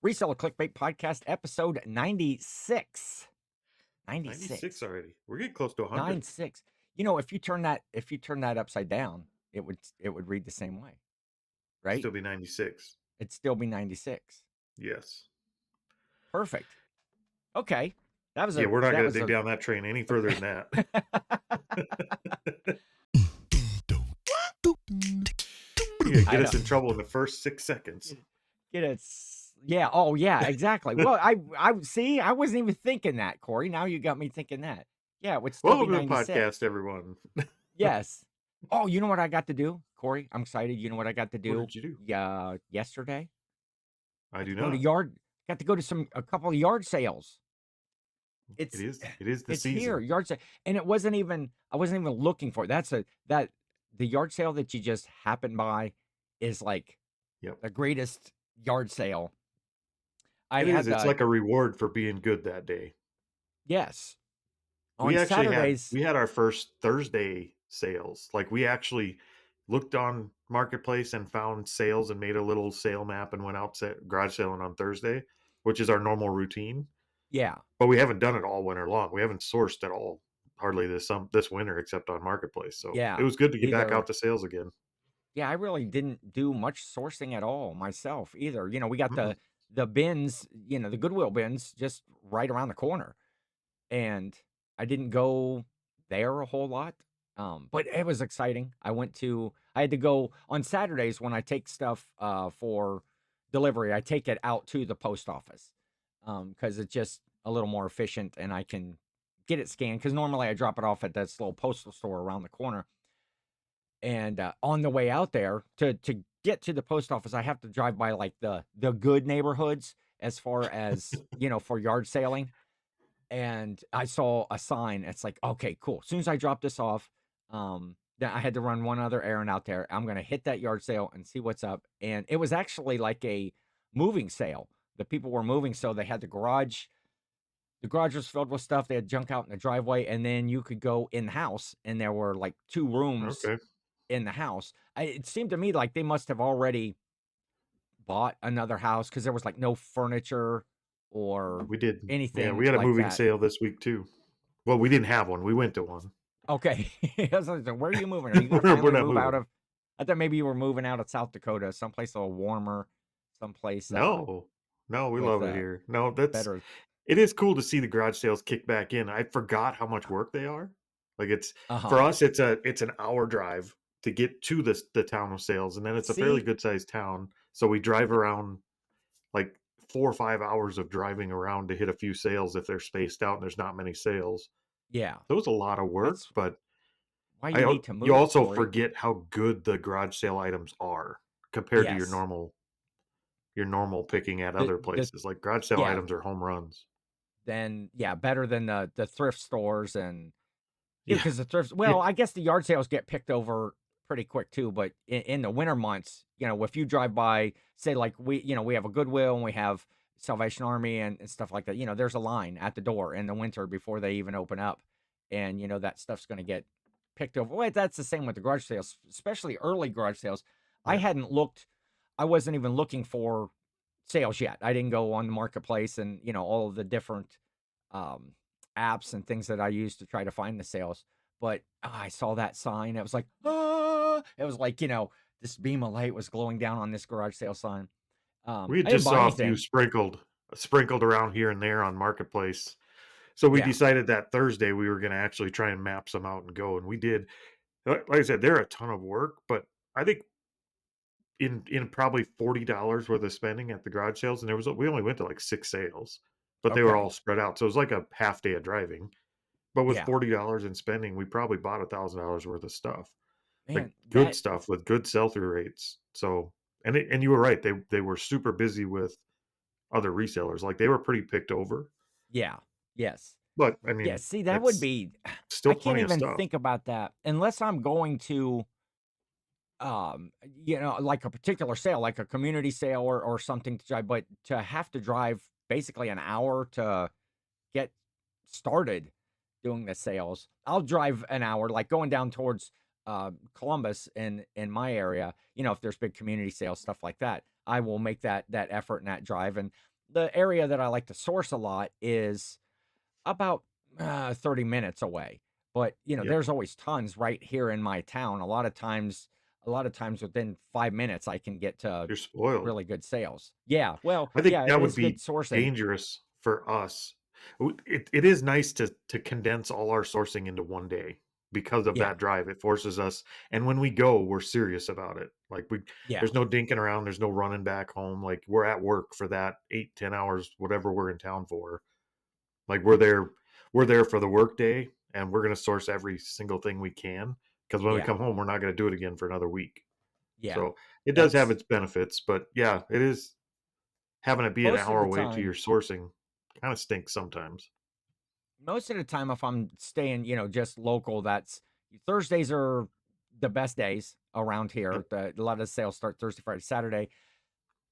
Reseller Clickbait Podcast, episode 96. 96 already. We're getting close to 100. 96. You know, if you turn that upside down, it would read the same way, right? Still be 96. It'd still be 96. Yes. Perfect. Okay. That was we're not going to dig down that train any further than that. Get us in trouble in the first 6 seconds. Get it. Yeah. Oh, yeah. Exactly. Well, I see. I wasn't even thinking that, Corey. Now you got me thinking that. Yeah, it would still be 96. Welcome to the podcast, everyone. Yes. Oh, you know what I got to do, Corey? I'm excited. You know what I got to do? What did you do? Yeah, yesterday. I do Got not. to go to a couple of yard sales. It is the season. Here, yard sale, and I wasn't even looking for it. The yard sale that you just happened by is like the greatest yard sale. It's like a reward for being good that day. Yes. We had our first Thursday sales. Like, we actually looked on Marketplace and found sales and made a little sale map and went out garage selling on Thursday, which is our normal routine. Yeah. But we haven't done it all winter long. We haven't sourced at all hardly this winter except on Marketplace. So it was good to get back out to sales again. Yeah, I really didn't do much sourcing at all myself either. You know, we got the bins, the Goodwill bins just right around the corner. And I didn't go there a whole lot. But it was exciting. I had to go on Saturdays when I take stuff for delivery. I take it out to the post office because it's just a little more efficient and I can get it scanned. Because normally I drop it off at this little postal store around the corner. And on the way out there to get to the post office, I have to drive by like the good neighborhoods as far as, for yard selling. And I saw a sign. It's like, okay, cool. As soon as I drop this off, then I had to run one other errand out there. I'm going to hit that yard sale and see what's up. And it was actually like a moving sale. The people were moving, so they had the garage. The garage was filled with stuff. They had junk out in the driveway, and then you could go in the house, and there were like 2 rooms in the house. It seemed to me like they must have already bought another house because there was like no furniture or anything. Yeah, we had a moving sale this week too. Well, we didn't have one. We went to one. Okay. I was like, where are you moving? Are you going to move out of? I thought maybe you were moving out of South Dakota, someplace a little warmer, someplace. No, we love it here. No, that's better. It is cool to see the garage sales kick back in. I forgot how much work they are. Like, it's for us, it's an hour drive to get to the town of sales, and then it's a fairly good sized town. So we drive around like 4 or 5 hours of driving around to hit a few sales if they're spaced out and there's not many sales. Yeah. That was a lot of work, but why you need to move. You also forget how good the garage sale items are compared to your normal picking at other places. Like, garage sale items are home runs. Then better than the thrift stores and because the thrifts. Well, I guess the yard sales get picked over pretty quick too. But in the winter months, if you drive by, say like we have a Goodwill and we have Salvation Army and stuff like that. There's a line at the door in the winter before they even open up, and that stuff's going to get picked over. Well, that's the same with the garage sales, especially early garage sales. Yeah. I wasn't even looking for sales yet. I didn't go on the Marketplace and all of the different apps and things that I use to try to find the sales. But I saw that sign. It was like, it was like this beam of light was glowing down on this garage sale sign. We just saw a few sprinkled around here and there on Marketplace. So we decided that Thursday we were going to actually try and map some out and go. And we did. Like I said, they're a ton of work, but I think in probably $40 worth of spending at the garage sales, and we only went to like 6 sales, but they were all spread out. So it was like a half day of driving. But with $40 in spending, we probably bought $1,000 worth of stuff. Man, like good stuff with good sell-through rates. So and you were right, they were super busy with other resellers. Like, they were pretty picked over. Yeah. Yes. But I mean, see, that would be still I can't even think about that unless I'm going to like a particular sale, like a community sale or something to drive, but to have to drive basically an hour to get started doing the sales. I'll drive an hour, like going down towards Columbus in my area. If there's big community sales, stuff like that, I will make that effort and that drive. And the area that I like to source a lot is about 30 minutes away. But, Yep. there's always tons right here in my town. A lot of times within 5 minutes, I can get to You're spoiled. really good sales. Yeah. Well, I think yeah, that it would is good be sourcing. dangerous for us. It is nice to condense all our sourcing into one day because of Yeah. that drive. It forces us, and when we go, we're serious about it. Like Yeah. there's no dinking around. There's no running back home. Like we're at work for that 8, 10 hours, whatever we're in town for. Like we're there for the work day, and we're gonna source every single thing we can. Because when we Yeah. come home, we're not gonna do it again for another week. Yeah. So it does have That's its benefits, but yeah, it is having it be an most of hour the away to time. your sourcing kinda stinks sometimes. Most of the time, if I'm staying, just local, that's Thursdays are the best days around here. Yep. A lot of the sales start Thursday, Friday, Saturday.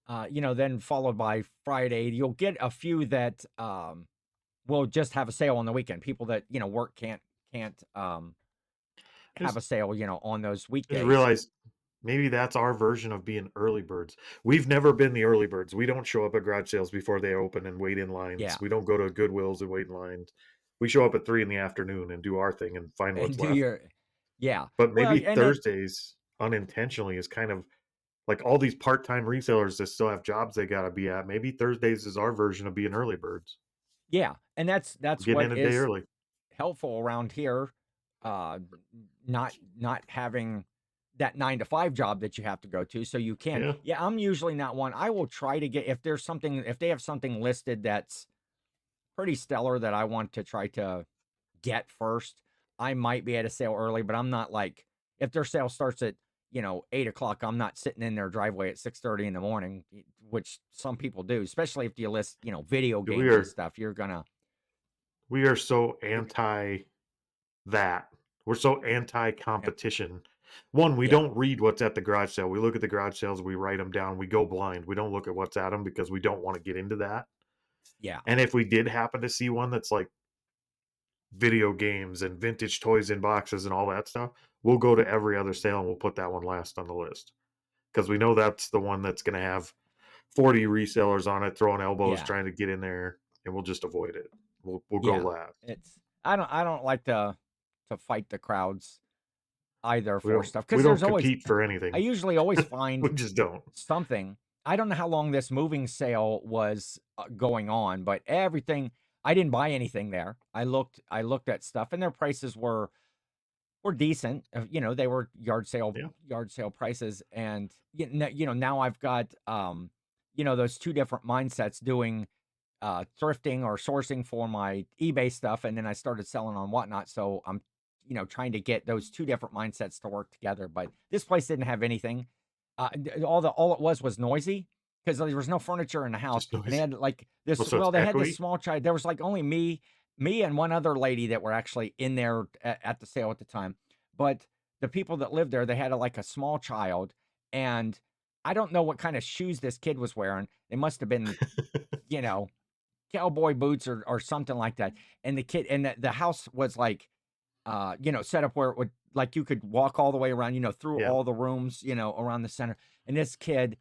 Then followed by Friday. You'll get a few that will just have a sale on the weekend. People that work can't I have a sale, on those just weekdays. realized maybe that's our version of being early birds. We've never been the early birds. We don't show up at garage sales before they open and wait in lines. Yeah, We don't go to Goodwills and wait in lines. We show up at 3 in the afternoon and do our thing and find and what's do left. your yeah. But Well, maybe and it Thursdays unintentionally is kind of like all these part-time resellers that still have jobs they gotta be at. Maybe Thursdays is our version of being early birds. yeah, and that's We're that's getting what in a day is early. helpful around here. Uh, not having that 9 to 5 job that you have to go to, so you can. Yeah. Yeah, I'm usually not one. I will try to get if they have something listed that's pretty stellar that I want to try to get first. I might be at a sale early, but I'm not like if their sale starts at 8 o'clock. I'm not sitting in their driveway at 6:30 in the morning, which some people do, especially if you list video We games and are stuff. You're gonna we are so you're anti that. We're so yeah anti-competition. One, we yeah don't read what's at the garage sale. We look at the garage sales, we write them down, we go blind. We don't look at what's at them because we don't wanna get into that. yeah And if we did happen to see one that's like video games and vintage toys in boxes and all that stuff, we'll go to every other sale and we'll put that one last on the list because we know that's the one that's gonna have 40 resellers on it throwing elbows yeah trying to get in there, and we'll just avoid it. We'll go yeah. last. It's I don't like to fight the crowds either We for don't stuff we because don't there's always compete for I anything. usually always We find just don't. something. I don't know how long this moving sale was going on, but everything I didn't buy anything there. I looked at stuff and their prices were decent. They were Yeah. yard sale prices and now I've got those two different mindsets doing thrifting or sourcing for my eBay stuff and then I started selling on Whatnot, so I'm trying to get those two different mindsets to work together, but this place didn't have anything. All it was noisy because there was no furniture in the house, Just and they noise. had like this. Well, so it's Well, they had this echoey? small child. There was like only me and one other lady that were actually in there at the sale at the time. But the people that lived there, they had like a small child, and I don't know what kind of shoes this kid was wearing. They must have been, you know, cowboy boots or something like that. And the kid and the house was like set up where it would like you could walk all the way around, through Yeah. all the rooms, around the center. And this kid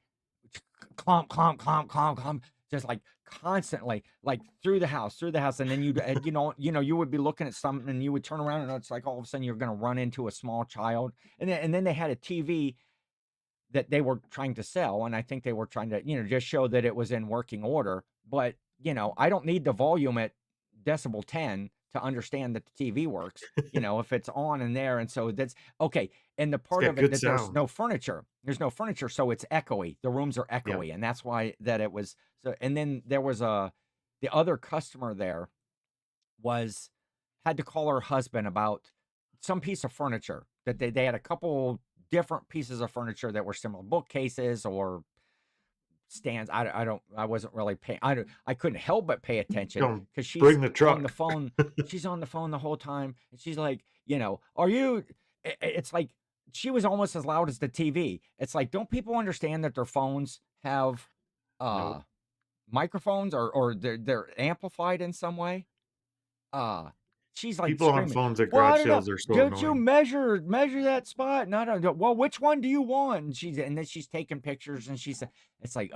clomp, clomp, clomp, clomp, clomp, just like constantly, like through the house, and then you would be looking at something, and you would turn around, and it's like all of a sudden you're going to run into a small child, and then they had a TV that they were trying to sell, and I think they were trying to just show that it was in working order, but I don't need the volume at decibel 10 to understand that the TV works, if it's on and there, and so that's okay. And the It's part got of it good that there's sound. no furniture. There's no furniture, so it's echoey. The rooms are Yeah. echoey, and that's why that it was so. And then there was the other customer there was had to call her husband about some piece of furniture that they had a couple different pieces of furniture that were similar bookcases or stands. I wasn't really paying. I couldn't help but pay attention Don't because she's bring the on the truck. phone. She's on the phone the whole time, and she's like, are you? It's like she was almost as loud as the TV. It's like, don't people understand that their phones have uh Nope. microphones or they're amplified in some way? Uh, she's like People on screaming, phones at "Well, I garage don't know. sales are so Don't you annoying. measure that spot?" And I don't know. Well, which one do you want? And then she's taking pictures, and it's like,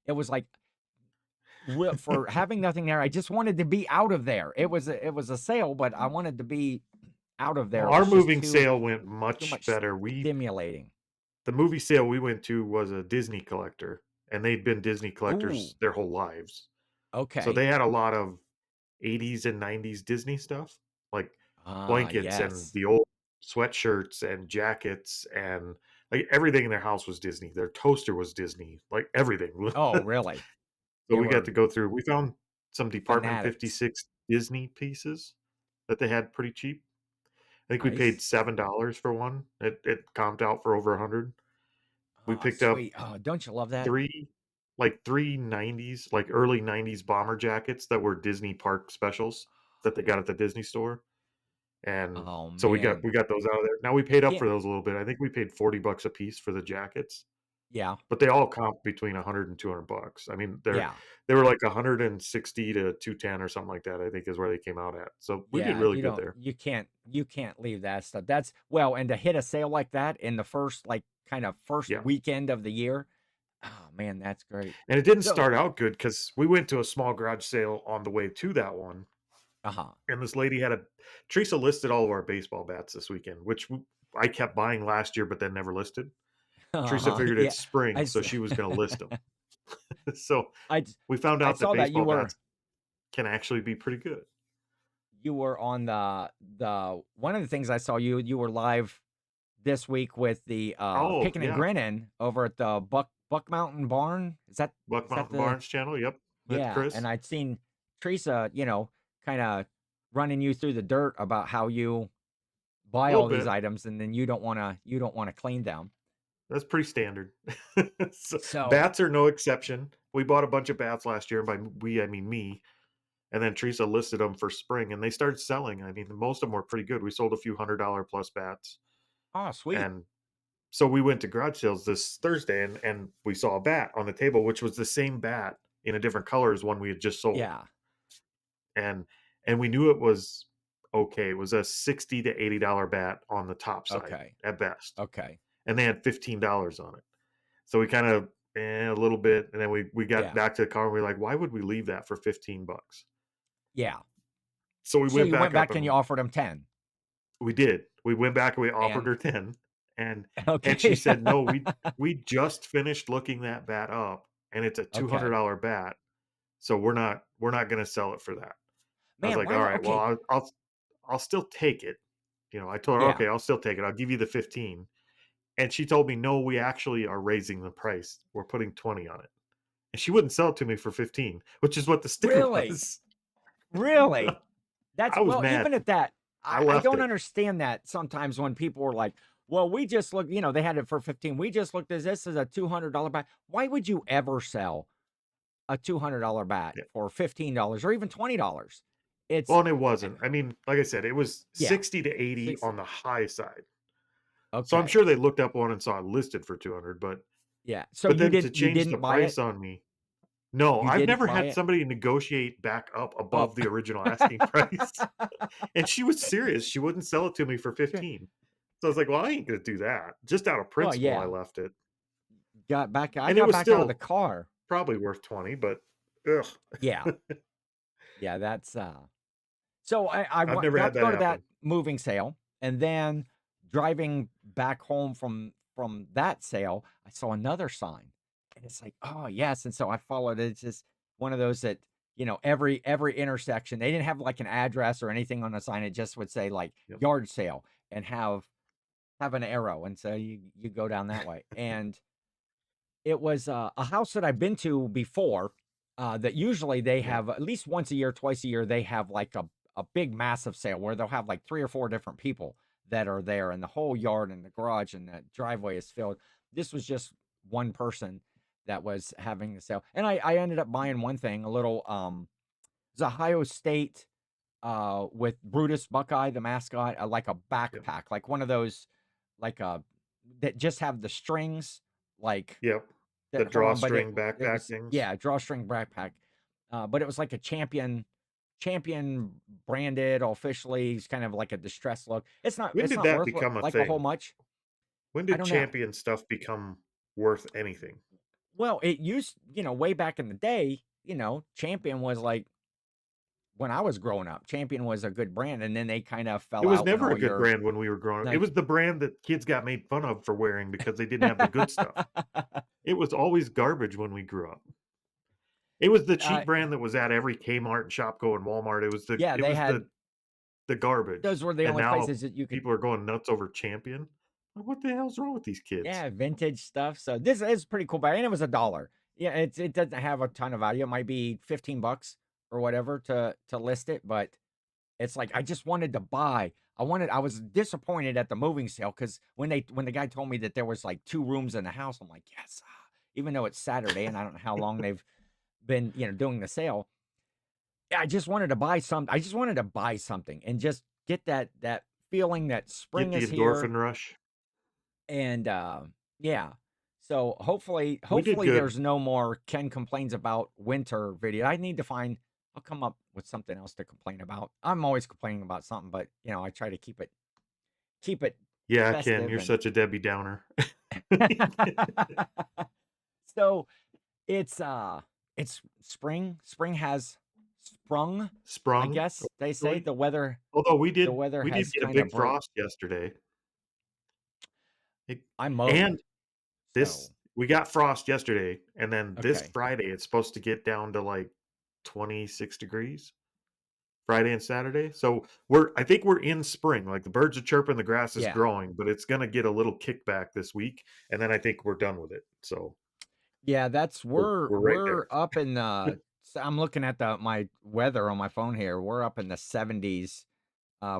it was like for having nothing there. I just wanted to be out of there. It was a sale, but I wanted to be out of there. Well, It our was just moving too sale went too much much better. stimulating. The movie sale we went to was a Disney collector, and they'd been Disney Ooh, collectors their whole lives. So okay. they had a lot of 80s and 90s Disney stuff, like Ah, blankets and yes. the old sweatshirts and jackets, and like everything in their house was Disney. Their toaster was Disney, like everything. Oh, really? So They we got were to go through. We found some Department fanatics. 56 Disney pieces that they had pretty cheap. I think we paid Nice. $7 for one. It comped out for over 100. We Oh, picked up sweet. Oh, don't you love that? 3 3 90s, like early 90s bomber jackets that were Disney park specials that they got at the Disney store, and Oh, so we got man. we got those out of there. Now we paid up Can't for those a little bit. I think we paid $40 a piece for the jackets, yeah, but they all comp between 100 and $200. I mean, yeah, they were like 160 to 210 or something like that, I think is where they came out at. So we did yeah, really good there. you can't leave that stuff. That's well, and to hit a sale like that in the first, like, kind of first Yeah. weekend of the year, oh, man, that's great. And it didn't So start out good because we went to a small garage sale on the way to that one. uh-huh. And this lady had a Teresa listed all of our baseball bats this weekend, which I kept buying last year, but then never listed. Teresa Uh-huh, figured yeah. it's I spring, s so she was going to list them. So I j we found I out that saw that baseball bats can actually be pretty good. you were on the one of the things I saw you were live this week with the, Oh, Pickin' and yeah. Grinnin' over at the Buck Mountain Barn. Buck is that Mountain the Barnes channel. Yep. With yeah, and Chris. I'd seen Teresa, kinda running you through the dirt about how you A buy little all these bit. items and then you don't wanna clean them. That's pretty standard. So, So bats are no exception. We bought a bunch of bats last year. By we, I mean me. And then Teresa listed them for spring and they started selling. I mean, most of them were pretty good. We sold a few $100 plus bats. oh, sweet. And so we went to garage sales this Thursday and we saw a bat on the table, which was the same bat in a different color as one we had just sold. Yeah, And we knew it was okay. It was a $60 to $80 bat on the top side okay, at best. okay, And they had $15 on it. So we kind of a little bit, and then we got yeah, back to the car and we are like, why would we leave that for $15? yeah. So we So went you went back up back and you and offered him 10, we did. We went back and we offered and her 10, and she okay. said, "No, we just finished looking that bat up, and it's a Okay. $200 bat, so we're not gonna sell it for that." I was Man, like, why "All would right, well, okay, I'll still take it." I told her, yeah. "Okay, I'll still take it. I'll give you the 15." And she told me, "No, we actually are raising the price. We're putting 20 on it." And she wouldn't sell it to me for 15, which is what the sticker Really? was. Really? That's I was well, mad. even at that, I I left don't it. understand that sometimes when people are like, "Well, we just looked," they had it for 15. We just looked at this as a $200 bat. Why would you ever sell a $200 bat Yeah. for $15 or even $20? Well, It's and it wasn't. I mean, like I said, it was yeah, 60 to 80 60. on the high side. So I'm Okay. sure they looked up one and saw it listed for 200, Yeah. So but you then to didn't you change the didn't buy price it? on me. No, You I've didn't never buy had it? somebody negotiate back up Up. above the original asking price. And she was serious. She wouldn't sell it to me for Sure. 15. So I was like, "Well, I ain't gonna do that." Just out of Well, principle, I yeah. left it. I And it got was back out of the still car. probably worth 20, but ugh. Yeah. Yeah, that's so I've never got had to that go to that happen. moving sale, and then driving back home from that sale, I saw another sign, and it's like, oh yes, and so I followed it. It's just one of those that every intersection they didn't have like an address or anything on the sign. It just would say like Yep. yard sale and have an arrow, and so you go down that way, and it was a house that I've been to before. That usually they Yeah. have at least once a year, twice a year, they have like a big massive sale where they'll have like 3 or 4 different people that are there, and the whole yard and the garage and the driveway is filled. This was just one person that was having the sale, and I ended up buying one thing, a little it was Ohio State with Brutus Buckeye, the mascot, like a Yep. backpack, like one of those, like that just have the strings, like Yep. The that hold on, but it drawstring it backpack was things. yeah, drawstring backpack, but it was like a champion branded officially. It's kind of like a distressed look. It's not When it's did not that worth become a like a whole thing? much. When I did don't know. champion stuff become worth anything? Well, it used way back in the day. Champion was like, when I was growing up, Champion was a good brand, and then they kind of It fell was out when never a all good your brand when we were growing up. It Nike. was the brand that kids got made fun of for wearing because they didn't have the good stuff. It was always garbage when we grew up. It was the uh, cheap brand that was at every Kmart and Shopko and Walmart. It was the yeah, it they was had the garbage, those were the and only now places that you could. people are going nuts over Champion. Like, what the hell's wrong with these kids? Yeah, vintage stuff. So this is pretty cool, but and it was $1. Yeah, it doesn't have a ton of value. It might be $15 or whatever to list it, but it's like I just wanted to buy. I was disappointed at the moving sale because when the guy told me that there was like 2 rooms in the house, I'm like, yes, even though it's Saturday and I don't know how long they've been, doing the sale. I just wanted to buy some. I just wanted to buy something and just get that feeling that Get spring the is here. endorphin rush. And yeah. So hopefully We did hopefully good. there's no more Ken complains about winter video. I need to find I'll come up with something else to complain about. I'm always complaining about something, but I try to keep it Yeah, Ken, festive you're and such a Debbie Downer. so it's spring. Spring has sprung, I Sprung, guess they say. officially. The weather Although the weather we did has get a kind of big broke. frost yesterday. It I mowed. and So we got frost yesterday, and then this okay. Friday, it's supposed to get down to, like, 26 degrees, Friday and Saturday. So, I think we're in spring, like, the birds are chirping, the grass is Yeah. growing, but it's gonna get a little kickback this week, and then I think we're done with it. So, Yeah, that's we're right we're there. up in the I'm looking at the my weather on my phone here. We're up in the 70s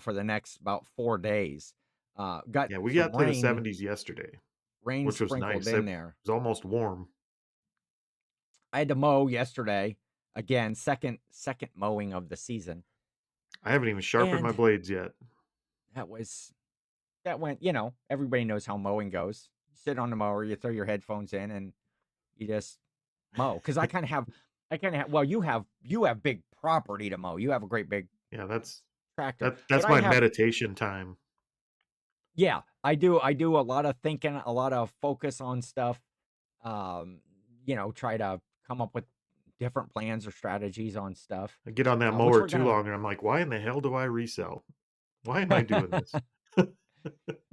for the next about 4 days. Got Yeah, we some got to the rain 70s yesterday, rain which was sprinkled nice. in It there. was almost warm. I had to mow yesterday. Again, second mowing of the season. I haven't even sharpened my And blades yet. that was that went, everybody knows how mowing goes. You sit on the mower, you throw your headphones in and you just mow. Cuz I kind of have well, you have big property to mow. You have a great big Yeah, tractor. But that's I my have meditation time. yeah, I do a lot of thinking, a lot of focus on stuff. Try to come up with different plans or strategies on stuff. I get on that Which mower we're too gonna long, and I'm like, "Why in the hell do I resell? Why am I doing this?"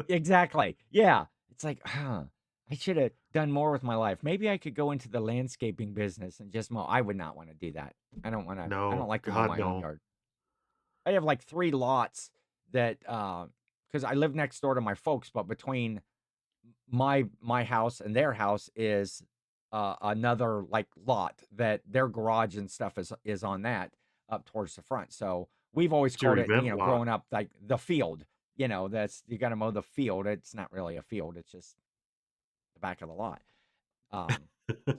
exactly. Yeah. It's like, I should have done more with my life. Maybe I could go into the landscaping business and just mow. I would not want to do that. I don't No, like to mow God, my own no. yard. I have like 3 lots that because I live next door to my folks, but between my house and their house is another like lot that their garage and stuff is on that up towards the front. So we've always It's your called it, event lot. growing up, like the field. That's you got to mow the field. It's not really a field. It's just the back of the lot. Um,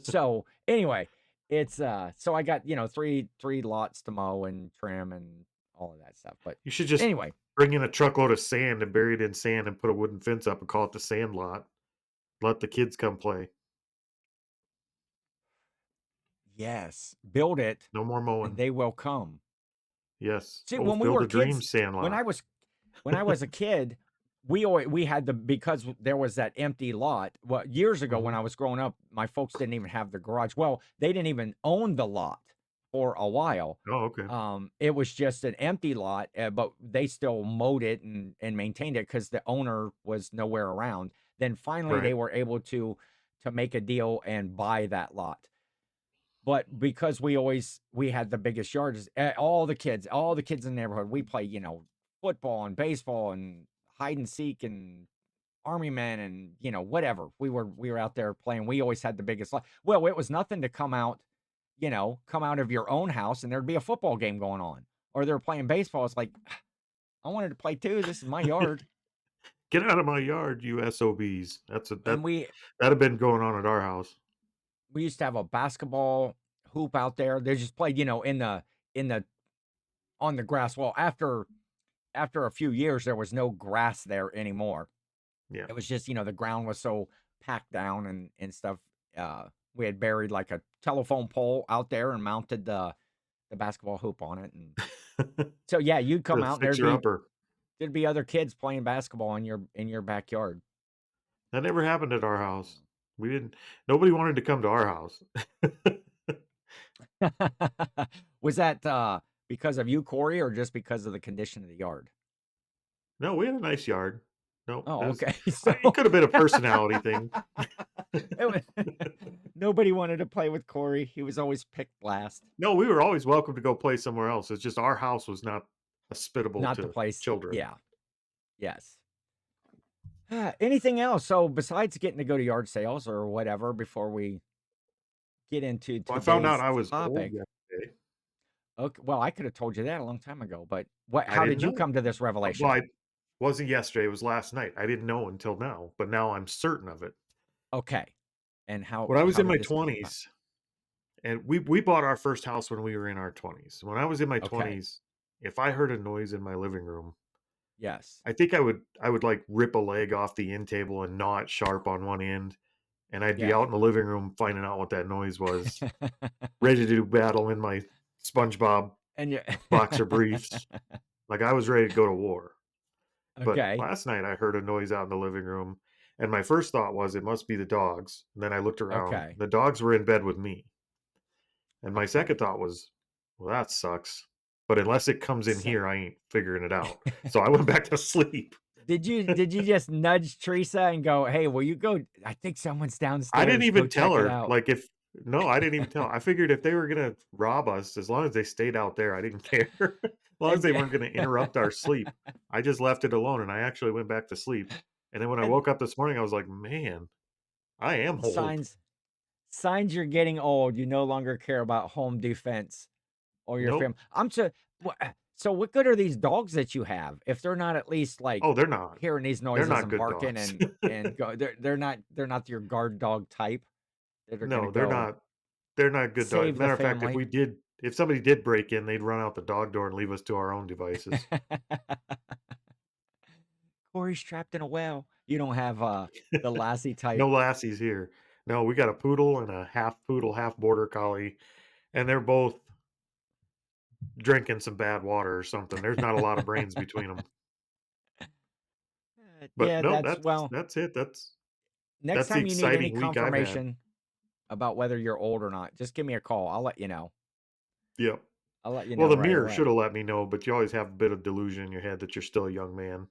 so anyway, it's so I got three lots to mow and trim and all of that stuff. But You should just anyway, bring in a truckload of sand and bury it in sand and put a wooden fence up and call it the sand lot. Let the kids come play. yes, build it No more and mowing. they will come. Yes. See, Oh, when we Field were of Dreams kids, sand when lot. I was a kid, we had because there was that empty lot. Well, years ago when Mhm. I was growing up, my folks didn't even have the garage. Well, they didn't even own the lot for a while. Oh, okay. It was just an empty lot, but they still mowed it and maintained it because the owner was nowhere around. Then finally, they Right. were able to make a deal and buy that lot. But because we had the biggest yards, all the kids in the neighborhood, we play, football and baseball and hide and seek and army men and whatever. We were out there playing. We always had the biggest lot. Well, it was nothing to come out of your own house and there'd be a football game going on. Or they're playing baseball. It's like, I wanted to play too. This is my yard. Get out of my yard, you SOBs. And we That'd have been going on at our house. we used to have a basketball hoop out there. They just played, in the on the grass. Well, after a few years, there was no grass there anymore. Yeah. It was just, the ground was so packed down and stuff. We had buried like a telephone pole out there and mounted the basketball hoop on it. And so, yeah, you'd come The out and there'd fixer be upper. there'd be other kids playing basketball in your backyard. That never happened at our house. We didn't Nobody wanted to come to our house. Was that because of you, Corey, or just because of the condition of the yard? No, we had a nice yard. No, it Oh, was okay. So it could have been a personality thing. it was, nobody wanted to play with Corey. He was always picked last. No, we were always welcome to go play somewhere else. It's just our house was not hospitable Not the to place. children. Yeah. Yes. Anything else? So besides getting to go to yard sales or whatever, before we get into Well, I found out today's I was old topic. yesterday. Okay, well, I could have told you that a long time ago, but what? I How didn't did you know. come to this Well, revelation? I wasn't yesterday, it was last night. I didn't know until now, but now I'm certain of it. Okay, and how When I was how in did my this come about? 20s, and we bought our first house when we were in our 20s. When I was in my Okay, 20s, if I heard a noise in my living room, yes, I think I would like rip a leg off the end table and gnaw it sharp on one end, and I'd be yeah, out in the living room finding out what that noise was, ready to do battle in my SpongeBob and you, boxer briefs, like I was ready to go to war. But okay, last night I heard a noise out in the living room, and my first thought was it must be the dogs. And then I looked around. okay, The dogs were in bed with me. And my second okay. thought was, well, that sucks. But unless it comes in So, here, I ain't figuring it out. So I went back to sleep. did you just nudge Teresa and go, "Hey, will you go? I think someone's I didn't downstairs. Go even tell check it her. out." Like if no, I didn't even tell. I figured if they were gonna rob us, as long as they stayed out there, I didn't care. As long as And they weren't gonna interrupt our sleep. I just left it alone and I actually went back to sleep. And then when I and woke up this morning, I was like, man, I am old. signs you're getting old. You no longer care about home defense or your Nope. family. So what good are these dogs that you have if they're not at least like Oh, they're not. hearing these They're noises not and good barking dogs. and go they're not your guard dog type that are gonna No, they're go not. They're not good dogs. save the Matter of fact, family. if somebody did break in, they'd run out the dog door and leave us to our own devices. Corey's trapped in a well. You don't have the Lassie type. No lassies here. No, we got a poodle and a half poodle, half border collie, and they're both drinking some bad water or something. There's not a lot of brains between them. But Yeah, no, that's that's well, that's it. next That's the time you need any exciting week I've had. confirmation about whether you're old or not, just give me a call. I'll let you know. Yep. I'll let you Well, know the right mirror should away. have let me know, but you always have a bit of delusion in your head that you're still a young man.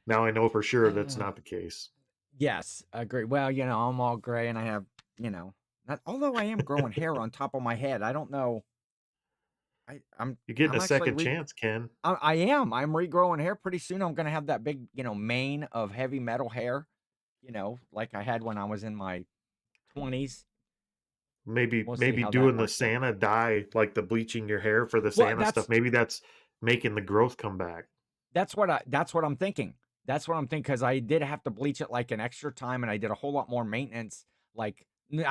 Now I know for sure that's Uh, not the case. yes, agree. Well, I'm all gray and I have, not, although I am growing hair on top of my head. I don't know. You're getting I'm a actually second chance, Ken. I am. I'm regrowing hair pretty soon. I'm gonna have that big, mane of heavy metal hair, like I had when I was in my 20s. Maybe We'll see maybe how that doing the works out. Santa dye, like the bleaching your hair for the Well, Santa stuff, maybe that's making the growth come back. that's what I'm thinking. That's what I'm thinking because I did have to bleach it like an extra time, and I did a whole lot more maintenance. I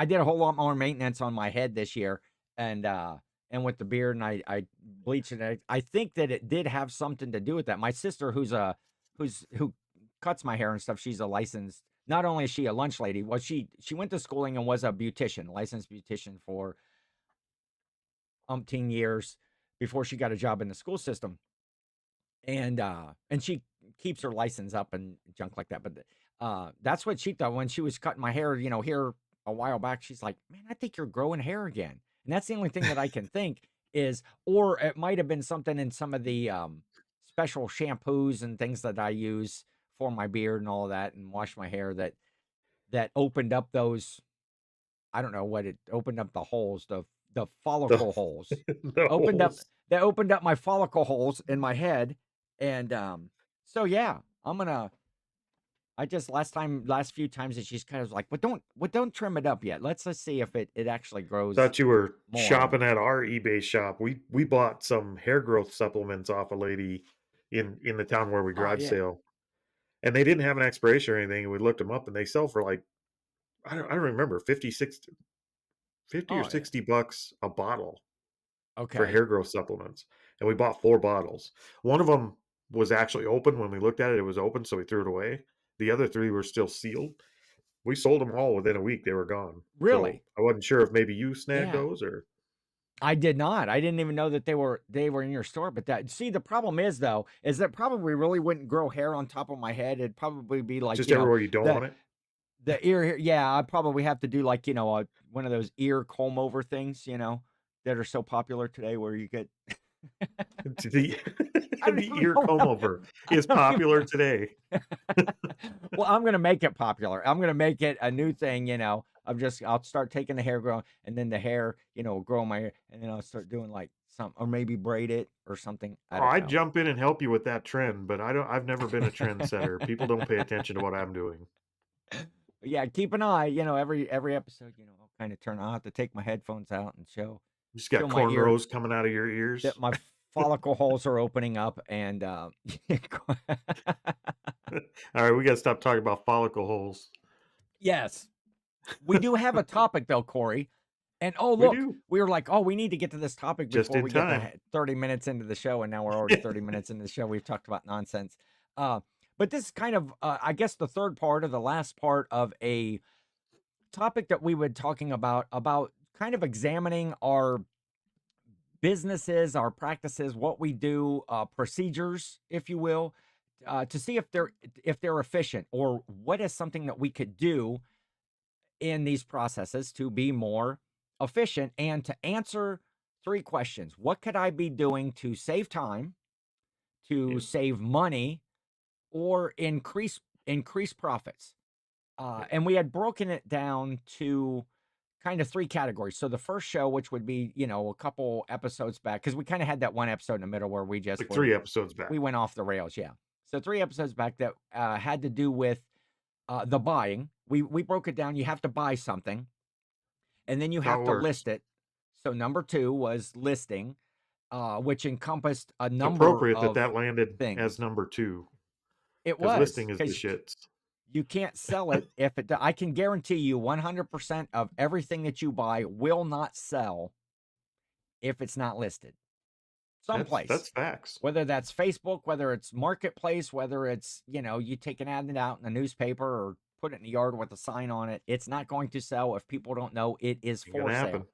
did a whole lot more maintenance on my head this year, and with the beard, and I bleached it. I think that it did have something to do with that. My sister, who cuts my hair and stuff, she's a licensed. Not only is she a lunch lady, well, she went to schooling and was a beautician, licensed beautician for umpteen years before she got a job in the school system. And she keeps her license up and junk like that. But that's what she thought when she was cutting my hair, here a while back. She's like, "Man, I think you're growing hair again." And that's the only thing that I can think is, or it might have been something in some of the special shampoos and things that I use for my beard and all of that, and wash my hair that opened up those. I don't know what it opened up the holes, the The follicle holes. the Opened up holes. that opened up my follicle holes in my head. And so yeah, I just last few times that she's kind of like, don't trim it up yet. Let's see if it actually grows Thought you were more. And shopping at our eBay shop. We bought some hair growth supplements off a lady in the town where we oh garage yeah. sale, and they didn't have an expiration or anything, and we looked them up, and they sell for, like, I don't remember, 50 or Oh yeah. 60 bucks a bottle for Okay. hair growth supplements, and we bought 4 bottles. One of them was actually open. When we looked at it, it was open, so we threw it away. The other 3 were still sealed. We sold them all within a week, they were gone. So, Really? I wasn't sure if maybe you snagged Yeah. those or I did not. I didn't even know that they were in your store. But that see, the problem is though, is that probably really wouldn't grow hair on top of my head. It'd probably be like, just everywhere you don't the want it. The ear, yeah, I probably have to do like, one of those ear comb over things, that are so popular today where you get The I don't the even ear know comb over I is don't even popular today. Well, I'm gonna make it popular. I'm gonna make it a new thing, I'll start taking the hair growing and then the hair, grow my hair and then I'll start doing like some or maybe braid it or something. I Oh, don't I'd know. jump in and help you with that trend, but I've never been a trendsetter. People don't pay attention to what I'm doing. Yeah, keep an eye, every episode, I'll kind of I'll have to take my headphones out and You just got show my ear cornrows coming out of your that ears. my follicle holes are opening up and All right, we gotta stop talking about follicle holes. yes. We do have a topic though, Corey. And oh We look, do. we were like, oh, we need to get to this topic Just before in we get time. to 30 minutes into the show, and now we're already 30 minutes into the show. We've talked about nonsense. Uh, but this is kind of, I guess, the third part or the last part of a topic that we were talking about kind of examining our businesses, our practices, what we do, procedures, if you will, to see if they're efficient or what is something that we could do in these processes to be more efficient and to answer three questions. What could I be doing to save time, to Yeah, save money, or increase profits? yeah. And we had broken it down to kind of three categories. So the first show, which would be, a couple episodes back, because we kind of had that one episode in the middle where we just Like 3 episodes we back. went off the rails. Yeah. So three episodes back that had to do with the buying. We broke it down. You have to buy something and then you That's how have it to works. list it. So number two was listing, which encompassed a It's number appropriate that of that landed as things. number 2 It because was listing is the because shits. you can't sell it if it. I can guarantee you 100% of everything that you buy will not sell if it's not listed That's someplace. facts. Whether that's Facebook, whether it's Marketplace, whether it's you take an ad out in the newspaper or put it in the yard with a sign on it, it's not going to sell if people don't know it is Ain't gonna for happen. sale.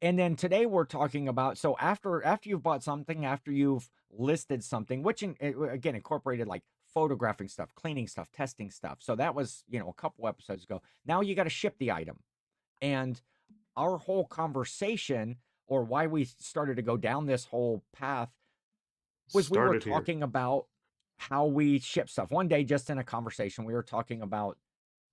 And then today we're talking about so after you've bought something, after you've listed something, which again incorporated like photographing stuff, cleaning stuff, testing stuff. So that was, a couple episodes ago. Now you got to ship the item. And our whole conversation or why we started to go down this whole path was we were Started here. talking about how we ship stuff. One day just in a conversation we were talking about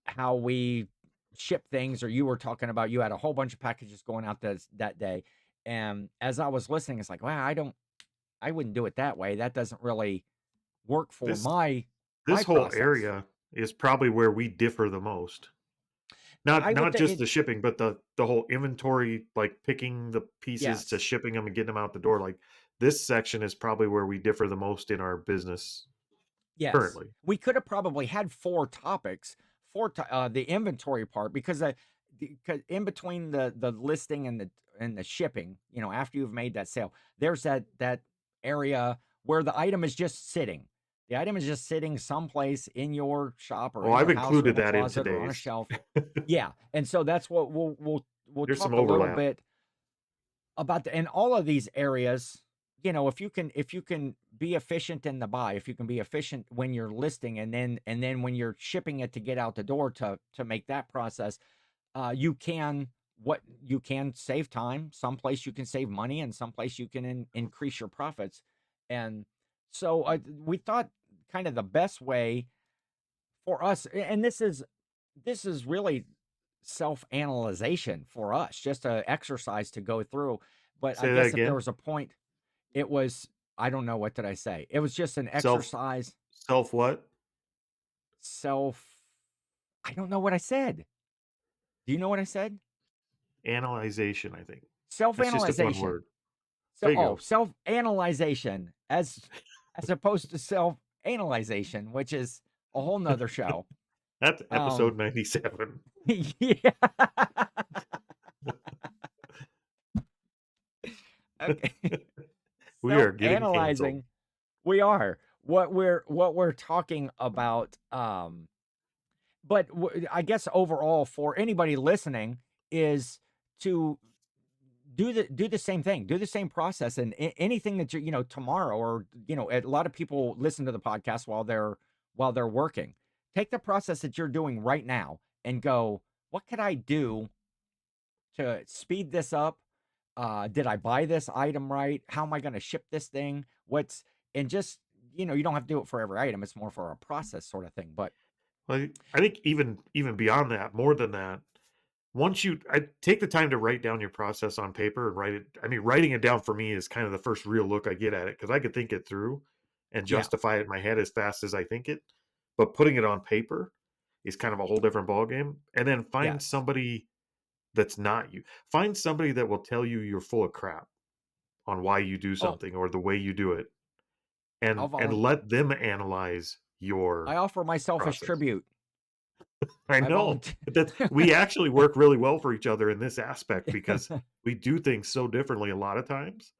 how we ship things, or you were talking about you had a whole bunch of packages going out that day. And as I was listening, it's like, wow, I wouldn't do it that way. That doesn't really work for This my this whole process. area is probably where we differ the most. Not I would not think just the shipping, but the whole inventory, like picking the pieces to yes. shipping them and getting them out the door. Like this section is probably where we differ the most in our business Yes. currently. We could have probably had four topics for the inventory part because in between the listing and the shipping, after you've made that sale, there's that area where the item is just sitting. The item is just sitting someplace in your shop or Oh, in I've your house or included in a that in closet or on a today's. shelf. Yeah. And so that's what we'll There's some talk a little overlap. bit about in all of these areas. If you can be efficient in the buy, if you can be efficient when you're listing and then when you're shipping it to get out the door to make that process, you can save time. Someplace you can save money, and someplace you can increase your profits. And so we thought kind of the best way for us, and this is really self-analyzation for us, just a exercise to go through. But I Say that guess if there again. was a point, it was, I don't know, what did I say? It was just an Self exercise. self what? Self, I don't know what I said. Do you know what I said? Analyzation, I think. That's just a fun Self-analyzation. word. There you go. Self-analyzation as opposed to self-analyzation, which is a whole nother show. That's Um, episode 97. yeah. Okay. We are getting canceled. Self-analyzing. We are what we're talking about. But I guess overall for anybody listening is to do the same thing, do the same process, and anything that tomorrow, or a lot of people listen to the podcast while they're working. take the process that you're doing right now and go, what could I do to speed this up? Did I buy this item right? How am I going to ship this thing? And just, you don't have to do it for every item. It's more for a process sort of thing. But I think even beyond that, more than that, once I take the time to write down your process on paper and write it. I mean, writing it down for me is kind of the first real look I get at it because I could think it through and yeah, justify it in my head as fast as I think it. But putting it on paper is kind of a whole different ballgame. And then find yes. somebody that's not you. Find somebody that will tell you you're full of crap on why you do Oh, something or the way you do it, I'll and volunteer. let them analyze I your offer myself as process. tribute. I I know volunteer. that we actually work really well for each other in this aspect because we do things so differently a lot of times.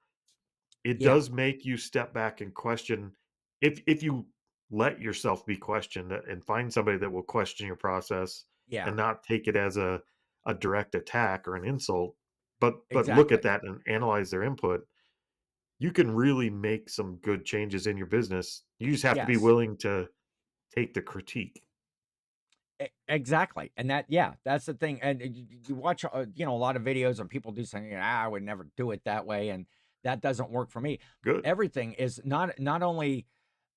It Yeah, does make you step back and question if you let yourself be questioned and find somebody that will question your process yeah, and not take it as a direct attack or an insult, but look at exactly. that and analyze their input. You can really make some good changes in your business. You just have to be Yes. willing to take the critique. Exactly. And that's the thing. And you watch, a lot of videos and people do something, I would never do it that way. And that doesn't work for me. Good. Everything is not only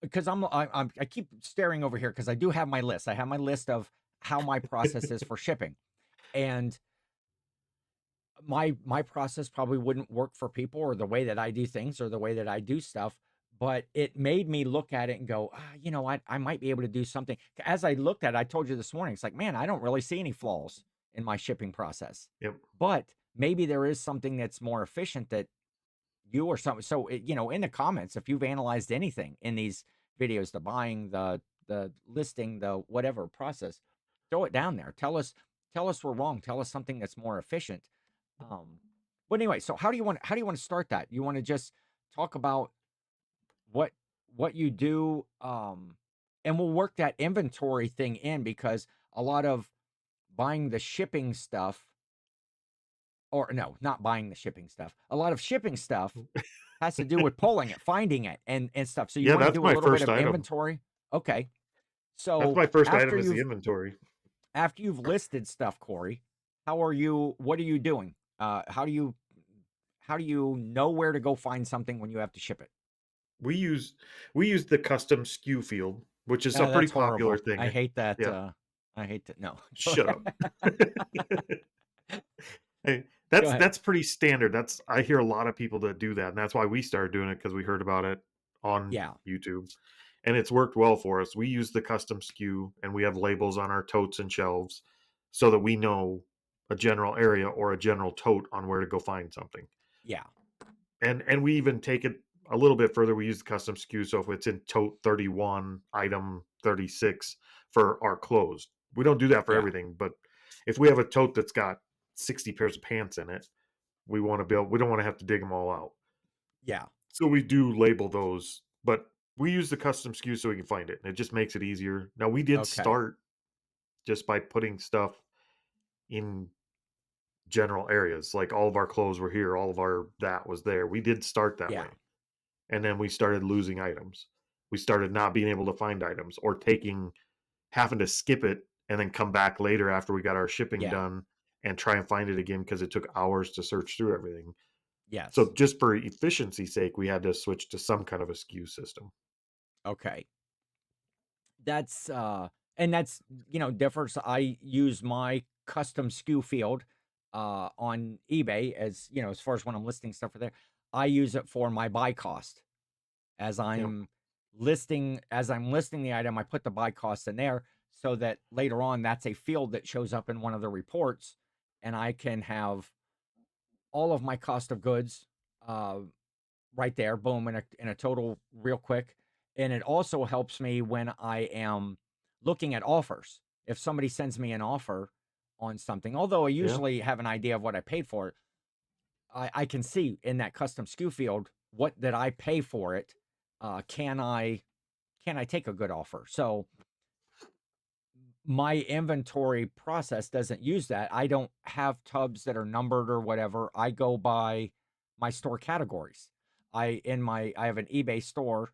because I keep staring over here because I do have my list. I have my list of how my process is for shipping. And my process probably wouldn't work for people or the way that I do things or the way that I do stuff, but it made me look at it and go, you know what, I might be able to do something. As I looked at it, I told you this morning, it's like, man, I don't really see any flaws in my shipping process, Yep. but maybe there is something that's more efficient that you or something. So, in the comments, if you've analyzed anything in these videos, the buying, the listing, the whatever process, throw it down there. Tell us we're wrong. Tell us something that's more efficient. Um, but anyway, so how do you want to start that? You want to just talk about what what you do, and we'll work that inventory thing in because a lot of buying the shipping stuff, or no, not buying the shipping stuff. A lot of shipping stuff has to do with pulling it, finding it, and stuff. So you Yeah, want to that's do a my little bit first of item. inventory. Okay. That's So my first after item is the you've inventory. after you've listed stuff, Corey, what are you doing? How do you know where to go find something when you have to ship it? We use we use the custom SKU field, which is a pretty That's popular horrible. thing. I hate that. Yeah, I hate that. No, go shut up. ahead. Hey, Go ahead. that's pretty standard. That's I hear a lot of people that do that, and that's why we started doing it because we heard about it on Yeah, YouTube, and it's worked well for us. We use the custom SKU, and we have labels on our totes and shelves so that we know a general area or a general tote on where to go find something. yeah, And we even take it a little bit further. We use the custom SKU. So if it's in tote 31, item 36 for our clothes, we don't do that for yeah, everything. But if we have a tote that's got 60 pairs of pants in it, we don't want to have to dig them all out. yeah. So we do label those, but we use the custom SKU so we can find it. And it just makes it easier. Now we did Okay. start just by putting stuff in general areas. Like all of our clothes were here, all of our that was there. We did start that Yeah, way. And then we started losing items. We started not being able to find items or having to skip it and then come back later after we got our shipping yeah. done and try and find it again because it took hours to search through everything. So Yes. just for efficiency's sake, we had to switch to some kind of a SKU system. Okay. That's and that's differs. I use my custom SKU field on eBay as far as when I'm listing stuff for there. I use it for my buy cost. As Yep. I'm listing the item, I put the buy cost in there so that later on that's a field that shows up in one of the reports, and I can have all of my cost of goods uh, right there, boom, in a total real quick. And it also helps me when I am looking at offers. If somebody sends me an offer on something, although I Yeah. usually have an idea of what I paid for it, I can see in that custom SKU field what did I pay for it. Can I take a good offer? So my inventory process doesn't use that. I don't have tubs that are numbered or whatever. I go by my store categories. I have an eBay store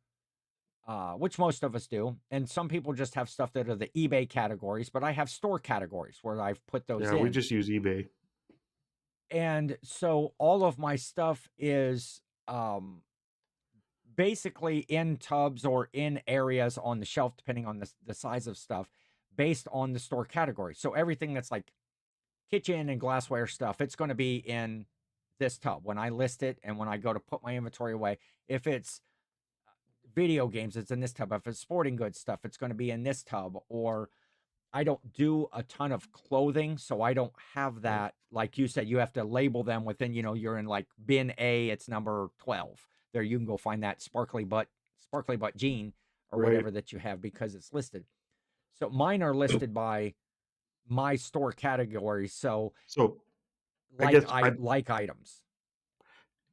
which most of us do. And some people just have stuff that are the eBay categories, but I have store categories where I've put those Yeah, we in. just use eBay. And so all of my stuff is basically in tubs or in areas on the shelf, depending on the size of stuff, based on the store category. So everything that's like kitchen and glassware stuff, it's going to be in this tub when I list it and when I go to put my inventory away. If it's video games, it's in this tub. If it's sporting goods stuff, it's going to be in this tub. Or I don't do a ton of clothing, so I don't have Right. that. Like you said, you have to label them within, you're in like bin A, it's number 12. There you can go find that sparkly butt jean or Right. whatever that you have because it's listed. So mine are listed by my store category. So So I like guess I like items.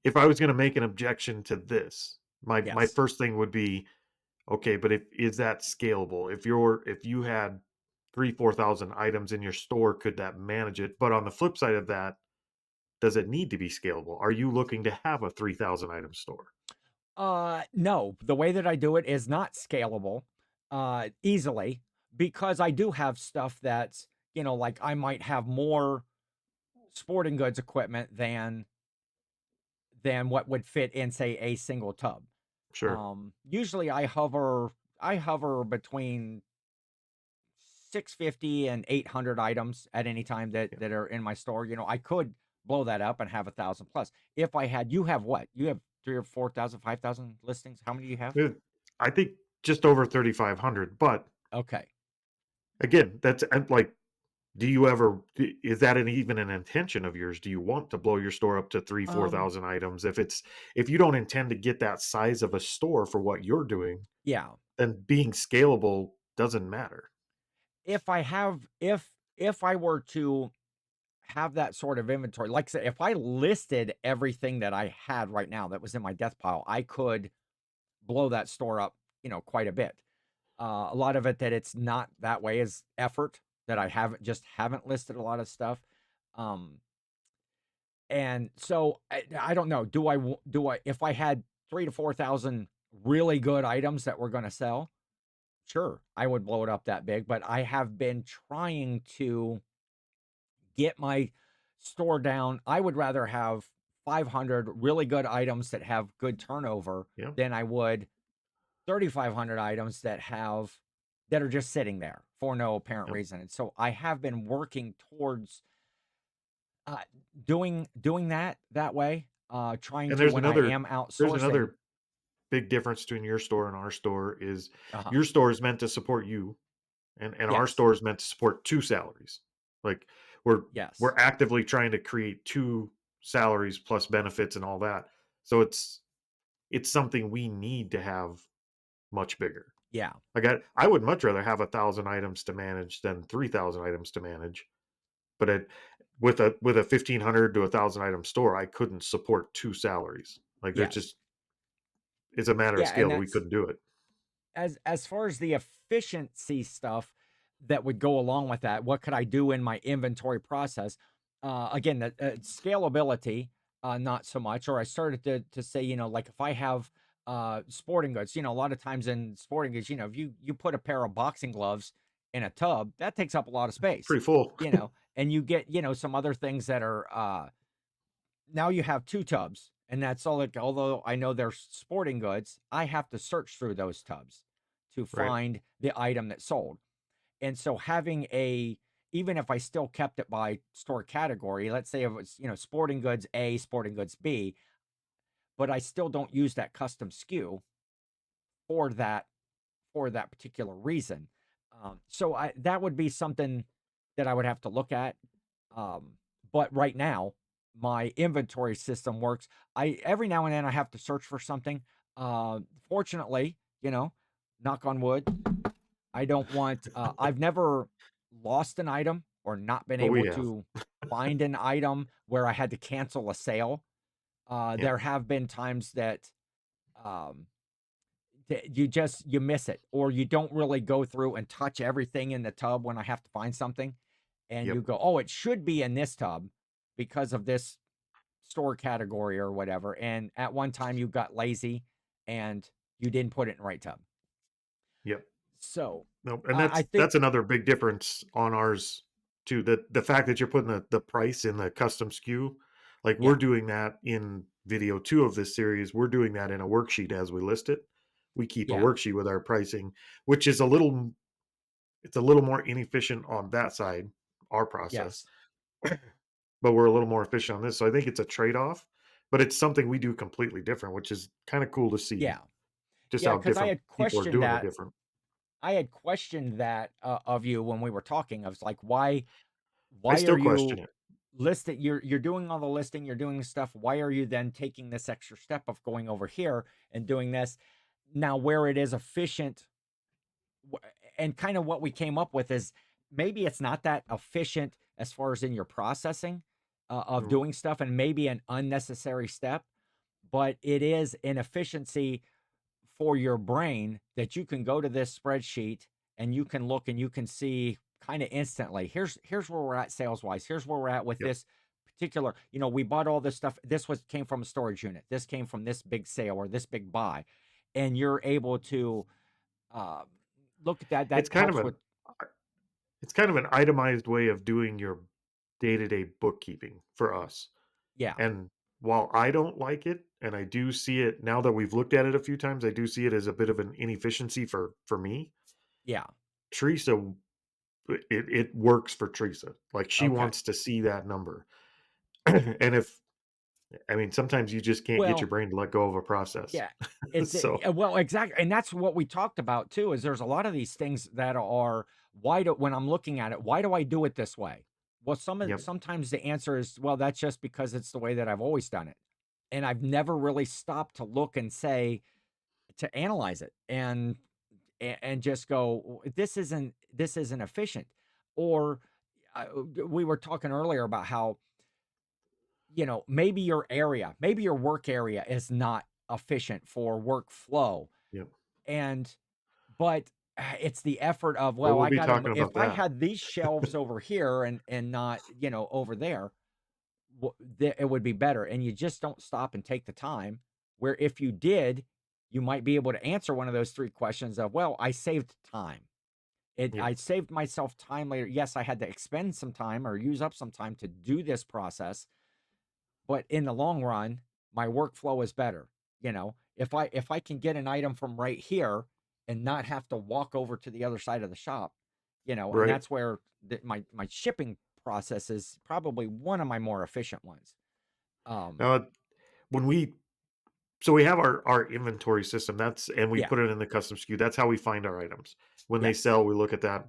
if I was going to make an objection to this, my Yes. first thing would be, okay, but if is that scalable? If you had 3,000-4,000 items in your store, could that manage it? But on the flip side of that, does it need to be scalable? Are you looking to have a 3,000 item store? No, the way that I do it is not scalable easily because I do have stuff that's, like I might have more sporting goods equipment than what would fit in say a single tub. Sure. Usually I hover between 650 and 800 items at any time that Yeah. that are in my store. I could blow that up and have 1,000 plus. If I had, you have what? You have 3 or 4,000, 5,000 listings. How many do you have? I think just over 3,500, but Okay. again, that's like, do you ever is that even an intention of yours? Do you want to blow your store up to 3, Um 4,000 items? If you don't intend to get that size of a store for what you're doing, yeah. then being scalable doesn't matter. If I were to have that sort of inventory, like I said, if I listed everything that I had right now that was in my death pile, I could blow that store up, quite a bit. A lot of it that it's not that way is effort that I haven't listed a lot of stuff. Um, and so I don't know. If I had 3 to 4,000 really good items that were going to sell, sure, I would blow it up that big. But I have been trying to get my store down. I would rather have 500 really good items that have good turnover Yeah. than I would 3,500 items that are just sitting there for no apparent Yep. reason. And so I have been working towards uh, doing that way. Trying And to when I am there's outsourcing. another big difference between your store and our store is Uh-huh. your store is meant to support you, and our Yes. store is meant to support 2 salaries. Like, we're Yes. we're actively trying to create 2 salaries plus benefits and all that. So it's something we need to have much bigger. Yeah. Like, I would much rather have 1,000 items to manage than 3,000 items to manage, but with a 1,500 to 1,000 item store, I couldn't support 2 salaries. Like, there's Yes. just it's a matter of Yeah. And scale that we that's couldn't do it. as far as the efficiency stuff that would go along with that. What could I do in my inventory process? Again, the scalability, not so much. Or I started to say, like if I have sporting goods, a lot of times in sporting goods, if you put a pair of boxing gloves in a tub, that takes up a lot of space, Pretty full. and you get, some other things that are now you have two tubs, and that's all it. Although I know they're sporting goods, I have to search through those tubs to Right. find the item that sold. And so having even if I still kept it by store category, let's say it was, sporting goods A, sporting goods B, but I still don't use that custom SKU for that particular reason. So that would be something that I would have to look at. Um, but right now, my inventory system works. I every now and then I have to search for something. Fortunately, knock on wood, I don't want. I've never lost an item or not been But able we have. to find an item where I had to cancel a sale. Yeah. There have been times that um, you miss it, or you don't really go through and touch everything in the tub when I have to find something, and Yep. you go, "Oh, it should be in this tub because of this store category or whatever." And at one time you got lazy and you didn't put it in the right tub. Yep. So No, and I think, that's another big difference on ours too. The fact that you're putting the price in the custom SKU, like we're yeah, doing that in video 2 of this series, we're doing that in a worksheet as we list it. We keep a yeah, worksheet with our pricing, which is a little it's a little more inefficient on that side, our process, yes, but we're a little more efficient on this. So I think it's a trade-off, but it's something we do completely different, which is kind of cool to see yeah, just yeah. how Because different people are doing it different. I had questioned that of you when we were talking. I was like, I why are still question you it. listing? You're doing all the listing, you're doing stuff. Why are you then taking this extra step of going over here and doing this now where it is efficient? And kind of what we came up with is maybe it's not that efficient as far as in your processing of Mm, doing stuff, and maybe an unnecessary step, but it is an efficiency for your brain that you can go to this spreadsheet and you can look and you can see kind of instantly, here's where we're at sales wise, here's where we're at with yep. this particular, we bought all this stuff, this was came from a storage unit, this came from this big sale or this big buy, and you're able to uh, look at that. That It's kind of helps with, an It's kind of an itemized way of doing your day-to-day bookkeeping for us. yeah, And while I don't like it, and I do see it now that we've looked at it a few times, I do see it as a bit of an inefficiency for me. yeah, Teresa, it works for Teresa. Like she okay, wants to see that number. And if I mean, sometimes you just can't get your well, brain to let go of a process. yeah, it's So, yeah, well, exactly, and that's what we talked about too. Is there's a lot of these things that are when I'm looking at it, why do I do it this way? Well, yep, sometimes the answer is, well, that's just because it's the way that I've always done it, and I've never really stopped to look and say to analyze it and just go, this isn't efficient, or we were talking earlier about how maybe maybe your work area is not efficient for workflow. yep. And, but it's the effort of, Well, well, we'll I be got to, talking if about I that. had these shelves over here and not, over there, it would be better. And you just don't stop and take the time where if you did, you might be able to answer one of those three questions of, well, I saved time. Yep, I saved myself time later. Yes, I had to expend some time or use up some time to do this process, but in the long run, my workflow is better. If I can get an item from right here and not have to walk over to the other side of the shop, and right. that's where my shipping process is probably one of my more efficient ones. Um, Now, when we So we have our inventory system, and we yeah, put it in the custom SKU. That's how we find our items. When they yes, sell, we look at that.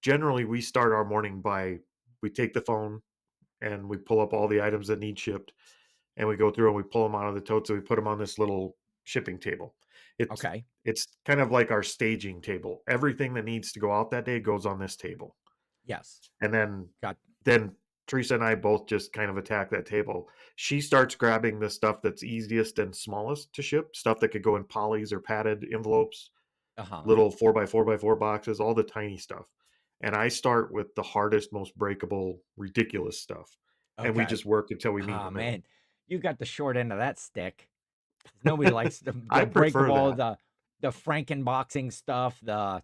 Generally, we start our morning by we take the phone and we pull up all the items that need shipped, and we go through and we pull them out of the totes and we put them on this little shipping table. It's okay, it's kind of like our staging table. Everything that needs to go out that day goes on this table. yes, And got, then Teresa and I both just kind of attack that table. She starts grabbing the stuff that's easiest and smallest to ship, stuff that could go in polys or padded envelopes, uh-huh, little 4x4x4 boxes, all the tiny stuff. And I start with the hardest, most breakable, ridiculous stuff. And we okay. just work until we meet in Ah, the middle. man, you got the short end of that stick. Nobody likes the I prefer breakable, that. the Frankenboxing stuff, the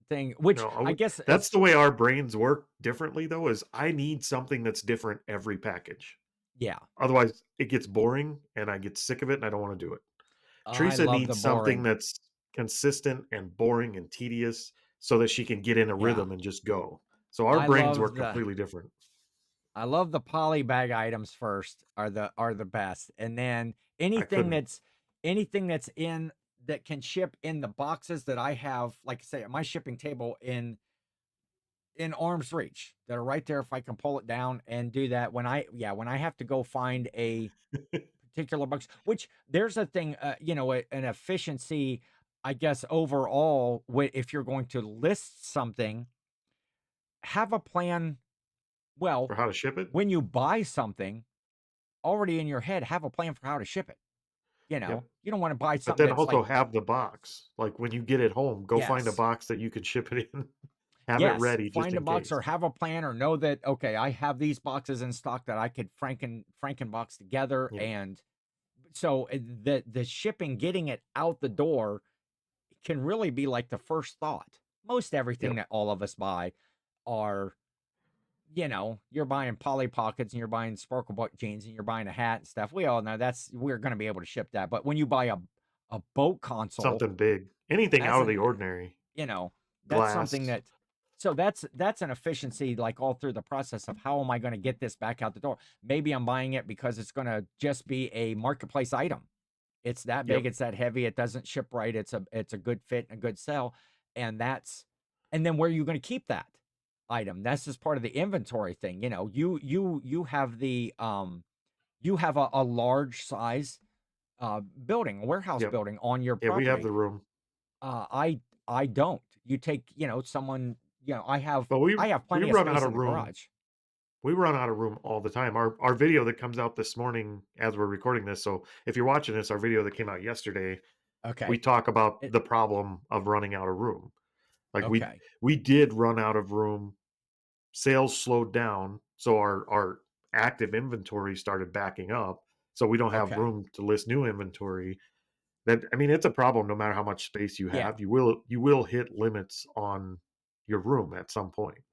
thing, which No, I guess that's is, the way our brains work differently, though, is I need something that's different every package. yeah. Otherwise, it gets boring and I get sick of it and I don't want to do it. I Teresa love the needs something boring. that's consistent and boring and tedious so that she can get in a Yeah. rhythm and just go. So our I brains love work the completely different. I love the poly bag items first are the best. And then I anything couldn't. that's in that can ship in the boxes that I have, like I say, at my shipping table in arm's reach that are right there if I can pull it down and do that when I have to go find a particular box, which there's a thing, an efficiency, I guess, overall, if you're going to list something, have a plan. Well, For how to ship it? when you buy something already in your head, have a plan for how to ship it. Yep. You don't want to buy But something then that's like, also have the box. Like when you get it home, go find a yes, box that you can ship it in. Have it yes, ready just find a in box or case. have a plan or know that, okay, I have these boxes in stock that I could Frankenbox together. Yep. And so the shipping, getting it out the door can really be like the first thought. Most everything Yep. that all of us buy are, you're buying Polly Pockets and you're buying Sparkle Butt jeans and you're buying a hat and stuff. We all know we're going to be able to ship that. But when you buy a boat console, Something big. Anything that's out of an, the ordinary. you know, that's something Glass. that, so that's an efficiency, like all through the process of how am I going to get this back out the door? Maybe I'm buying it because it's going to just be a marketplace item. It's that big, Yep. it's that heavy, it doesn't ship right, it's a good fit and a good sell, and and then where are you gonna keep that item? That's just part of the inventory thing, you have you have a large size, building, a warehouse Yep. building on your Yeah, we have property. the room. I don't. You take, someone, But I have we plenty of run out space of in the room. garage. We run out of room all the time. Our video that comes out this morning as we're recording this. So if you're watching this, our video that came out yesterday, we Okay. talk about It the problem of running out of room. Like okay. we did run out of room. Sales slowed down, so our active inventory started backing up. So we don't have Okay. room to list new inventory. That I mean, it's a problem no matter how much space you Yeah. have. You will hit limits on your room at some point.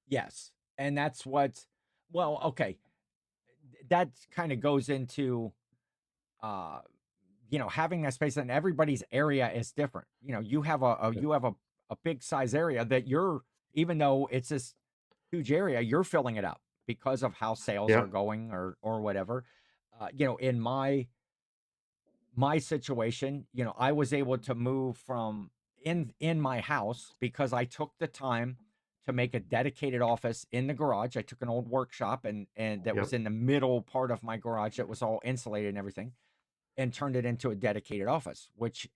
Yes. And that's what well, okay. That kind of goes into uh having that space, and everybody's area is different. You have a big size area that you're, even though it's this huge area, you're filling it up because of how sales Yeah. are going, or whatever. In my situation, I was able to move from in my house because I took the time to make a dedicated office in the garage. I took an old workshop, and that was Yep. in the middle part of my garage that was all insulated and everything, and turned it into a dedicated office, which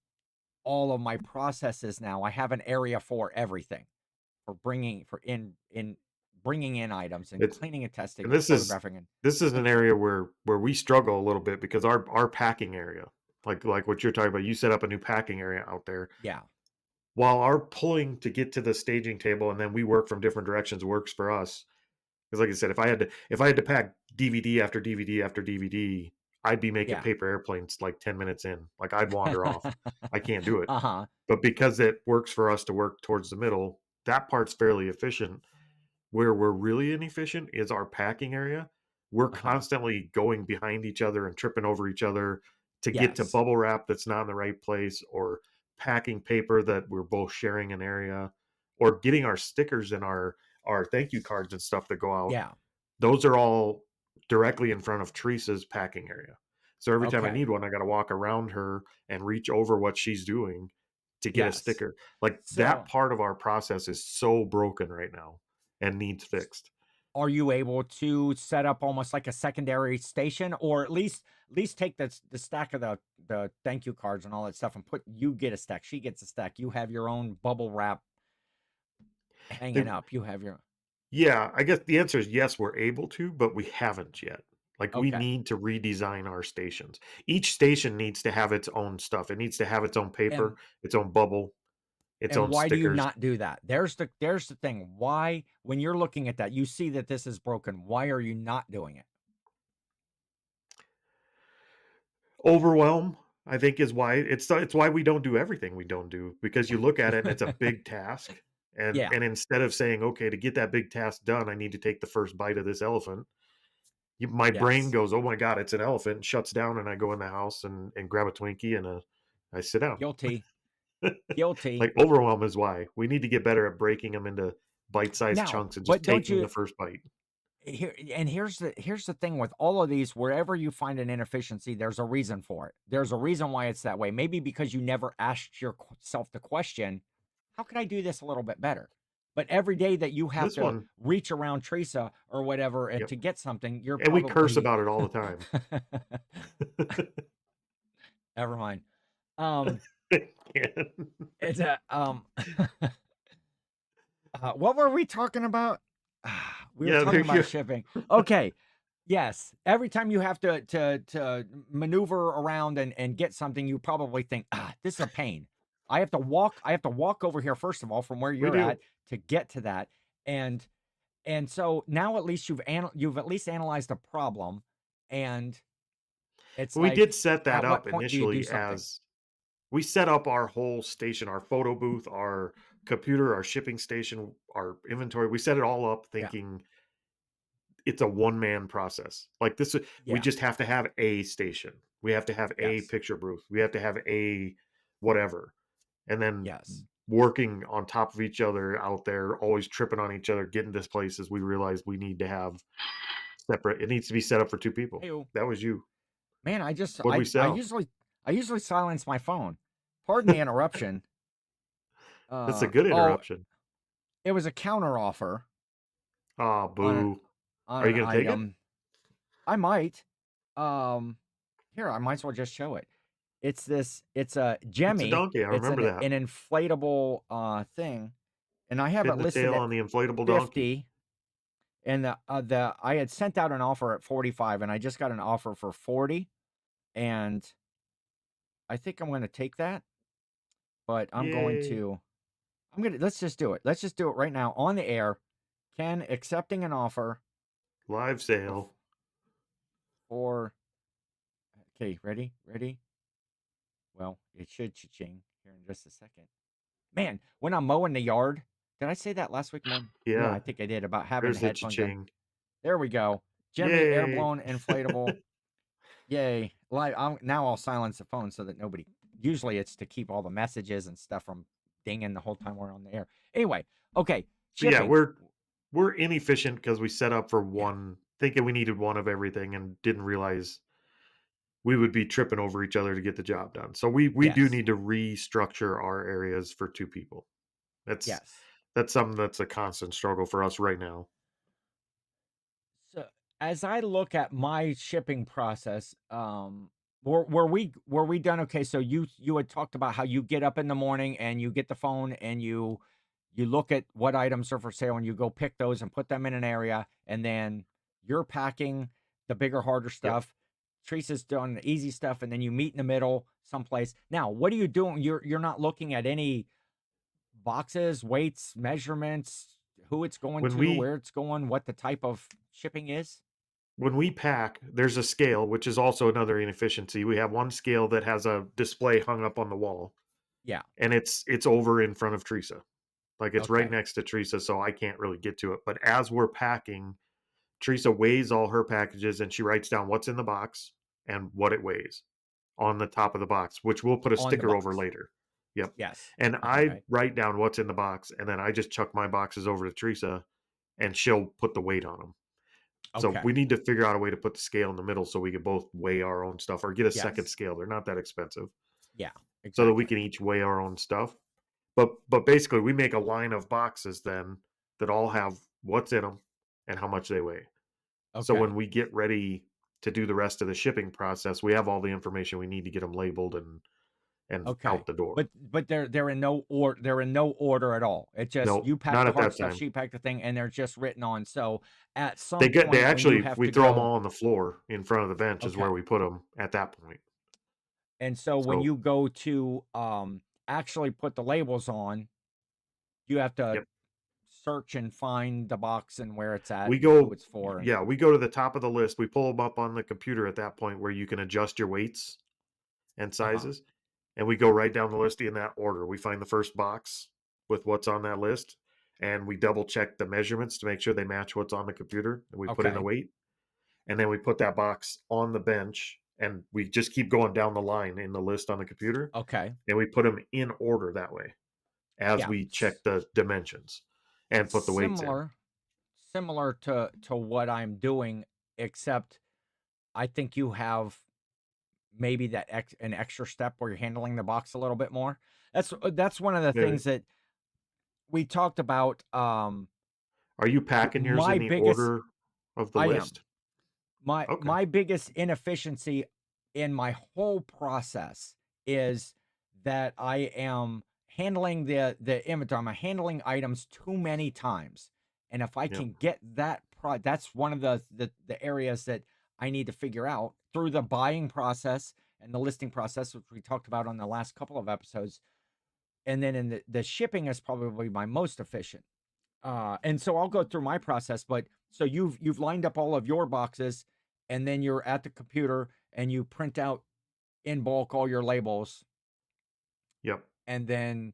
all of my processes now, I have an area for everything, for bringing in items and It's cleaning and testing and and photographing and this is an area where we struggle a little bit because our packing area, like what you're talking about, you set up a new packing area out there. yeah, While our pulling to get to the staging table and then we work from different directions works for us. Because like I said, if I had to pack DVD after DVD after DVD, I'd be making yeah. paper airplanes like 10 minutes in. Like I'd wander off. I can't do it. Uh-huh. But because it works for us to work towards the middle, that part's fairly efficient. Where we're really inefficient is our packing area. We're Uh-huh. constantly going behind each other and tripping over each other to get to Yes. bubble wrap that's not in the right place, or packing paper that we're both sharing an area, or getting our stickers and our thank you cards and stuff that go out. Yeah. Those are all directly in front of Teresa's packing area. So every time I Okay. need one, I got to walk around her and reach over what she's doing to get a Yes. sticker. Like that So, part of our process is so broken right now and needs fixed. are you able to set up almost like a secondary station, or at least take the stack of the thank you cards and all that stuff, and you get a stack, she gets a stack, you have your own bubble wrap hanging The, up, you have your yeah, I guess the answer is yes, we're able to, but we haven't yet. Like we okay. need to redesign our stations. Each station needs to have its own stuff. It needs to have its own paper, And its own bubble, its and own why do you stickers. not do that? There's the thing. Why, when you're looking at that, you see that this is broken. Why are you not doing it? Overwhelm, I think, is why it's why we don't do everything we don't do, because you look at it and it's a big task. And Yeah. and instead of saying, okay, to get that big task done, I need to take the first bite of this elephant. My brain Yes. goes, oh my god, it's an elephant, and shuts down, and I go in the house and grab a Twinkie and I sit down. Guilty. Guilty. Like overwhelm is why we need to get better at breaking them into bite-sized Now, chunks and just but don't taking you the first bite. here's the thing with all of these, wherever you find an inefficiency, there's a reason for it. There's a reason why it's that way. Maybe because you never asked yourself the question, how can I do this a little bit better? But every day that you have This to one, reach around Teresa or whatever, yep, to get something, you're and we curse probably about it all the time. never mind. Um, Yeah. it's a what were we talking about? We were Yeah, talking about you shipping. Okay. Yes. Every time you have to maneuver around and get something, you probably think, this is a pain. I have to walk over here first of all from where we you're do. at to get to that. And so now at least you've at least analyzed a problem, and it's We did like, set that at what up point do you do initially something? we set up our whole station, our photo booth, our computer, our shipping station, our inventory. We set it all up Yeah. thinking it's a one-man process. Like this, we Yeah. just have to have a station. We have to have a Yes. picture booth. We have to have a whatever. And then Yes. working on top of each other out there, always tripping on each other, getting to places. We realized we need to have separate. It needs to be set up for two people. Hey, That was you. man, What we sell? I usually silence my phone. Pardon the interruption. That's a good Oh, interruption. it was a counter offer Ah, on an boo. on Are you an gonna take it? item. I might. Um, Here, I might as well just show it. It's a It's a Jemmy. donkey. I It's remember that. an inflatable thing, and I have it Pin the listed tail at on the inflatable donkey. 50. And the I had sent out an offer at 45, and I just got an offer for 40, and I think I'm going to take that. But Yay. let's just do it. Let's just do it right now on the air. Ken accepting an offer Live for sale. okay, ready. Well, it should cha-ching here in just a second. Man, when I'm mowing the yard, did I say that last week, man? Yeah, Yeah. I think I did about having the There's the headphones in. cha-ching. There we go. Jimmy, Yay. airblown inflatable. Yay. Now I'll silence the phone so that nobody, usually it's to keep all the messages and stuff from dinging the whole time we're on the air. Anyway, okay. So yeah, Shipping. we're inefficient because we set up for Yeah. one, thinking we needed one of everything and didn't realize we would be tripping over each other to get the job done. So we do Yes. need to restructure our areas for two people. That's Yes. that's something that's a constant struggle for us right now. So as I look at my shipping process, were we done? Okay, so you had talked about how you get up in the morning and you get the phone and you look at what items are for sale and you go pick those and put them in an area, and then you're packing the bigger, harder Yep. stuff. Teresa's doing the easy stuff, and then you meet in the middle someplace. Now, what are you doing? You're not looking at any boxes, weights, measurements, who it's going When to, we where it's going, what the type of shipping is? when we pack, there's a scale, which is also another inefficiency. We have one scale that has a display hung up on the wall, Yeah. and it's over in front of Teresa. Like it's right Okay. next to Teresa, so I can't really get to it. But as we're packing, Teresa weighs all her packages and she writes down what's in the box and what it weighs on the top of the box, which we'll put a On the sticker over box. later. Yep. Yes. And I Okay. write down what's in the box and then I just chuck my boxes over to Teresa and she'll put the weight on them. So Okay. we need to figure out a way to put the scale in the middle so we can both weigh our own stuff or get a second Yes. scale. They're not that expensive. Yeah. So that we Exactly. can each weigh our own stuff. But basically we make a line of boxes then that all have what's in them and how much they weigh. So when Okay. we get ready to do the rest of the shipping process, we have all the information we need to get them labeled and Okay. out the door. But they're in no order at all. It just No, you pack not the at hard that stuff, time. she packed the thing, and they're just written on. So at They some get they point when you actually have we to throw them go, all on the floor in front of the bench is where okay. we put them at that point. And so when So you go to actually put the labels on, you have to yep, search and find the box and where it's at we and who go it's for. And yeah we go to the top of the list. We pull them up on the computer at that point where you can adjust your weights and uh-huh. sizes, and we go right down the list in that order. We find the first box with what's on that list, and we double check the measurements to make sure they match what's on the computer, and we put in a Okay. weight, and then we put that box on the bench, and we just keep going down the line in the list on the computer, Okay. and we put them in order that way as Yeah. we check the dimensions and put the weights in. Similar similar to what I'm doing, except I think you have maybe an extra step where you're handling the box a little bit more. That's one of the Maybe. things that we talked about. Are you packing yours My in the biggest order of the I am list? my Okay. my biggest inefficiency in my whole process is that I am handling the inventory. I'm handling items too many times, and if I Yep. can get that's one of the areas that I need to figure out through the buying process and the listing process, which we talked about on the last couple of episodes. And then in the shipping is probably my most efficient. And so I'll go through my process, but so you've lined up all of your boxes, and then you're at the computer and you print out in bulk all your labels. Yep. and then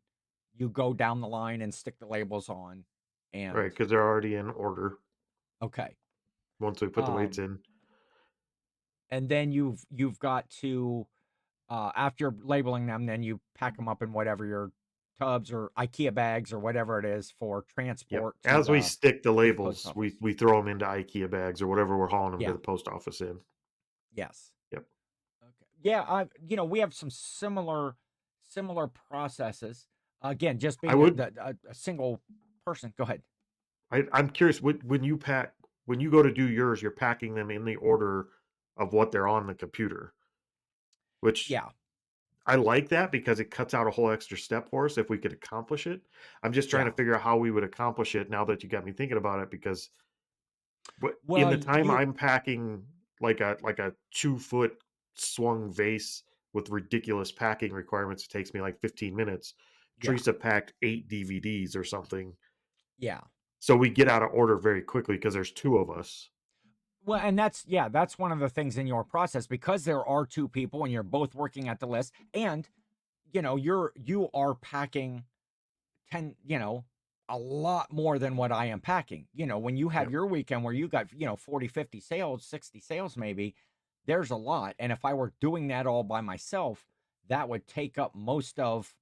you go down the line and stick the labels on. Right, And because they're already in order okay. once we put the weights Um, in. and then you've got to after you're labeling them, then you pack them up in whatever your tubs or IKEA bags or whatever it is for Yep. transport As we stick the to the post labels, we office. we throw them into IKEA bags or whatever we're hauling them to Yeah. the post office in. Yes. Yep. Okay. Yeah. We have some similar processes. Again, just I being would a single person. Go ahead. I'm curious, when you go to do yours, you're packing them in the order of what they're on the computer, which Yeah. I like that because it cuts out a whole extra step for us if we could accomplish it. I'm just trying to Yeah. figure out how we would accomplish it now that you got me thinking about it because in Well, the time you I'm packing like a 2-foot swung vase with ridiculous packing requirements, it takes me like 15 minutes. yeah. Teresa packed 8 DVDs or something. Yeah. So we get out of order very quickly because there's 2 of us. Well, and that's one of the things in your process because there are two people and you're both working at the list and you are packing 10, a lot more than what I am packing. When you have Yep. your weekend where you got, 40, 50 sales, 60 sales maybe, there's a lot. And if I were doing that all by myself, that would take up most of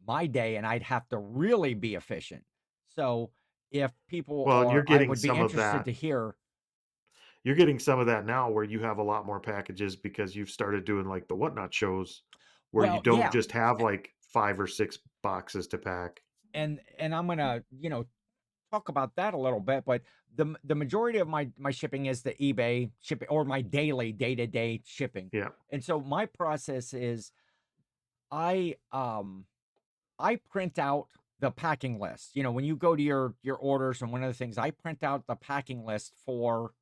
my day and I'd have to really be efficient. So, if people Well, and are I would be interested to hear. you're getting some of that now where you have a lot more packages because you've started doing, like, the Whatnot shows where you Well, don't yeah. just have, like, 5 or 6 boxes to pack. And I'm gonna talk about that a little bit, but the majority of my shipping is the eBay shipping or my daily day to day shipping, Yeah. and so my process is I I print out the packing list. When you go to your orders, and one of the things I print out the packing list for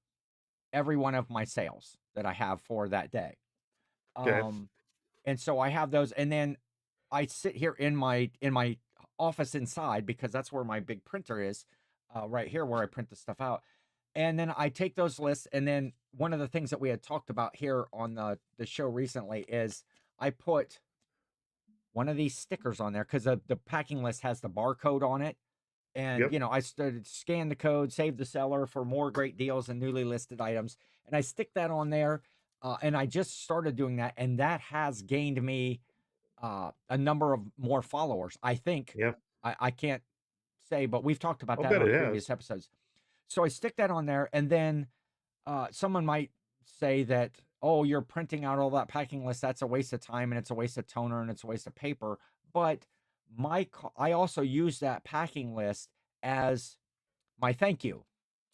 every one of my sales that I have for that day. Okay. Um, and so I have those, and then I sit here in my office inside because that's where my big printer is, right here where I print the stuff out. And then I take those lists, and then one of the things that we had talked about here on the show recently is I put one of these stickers on there because the packing list has the barcode on it. And Yep. I started scan the code, save the seller for more great deals and newly listed items, and I stick that on there. And I just started doing that, and that has gained me a number of more followers. I think Yeah. I can't say, but we've talked about I'll that bet on it previous has. episodes. So I stick that on there, and then someone might say that, oh, you're printing out all that packing list. That's a waste of time, and it's a waste of toner, and it's a waste of paper. But I also use that packing list as my thank you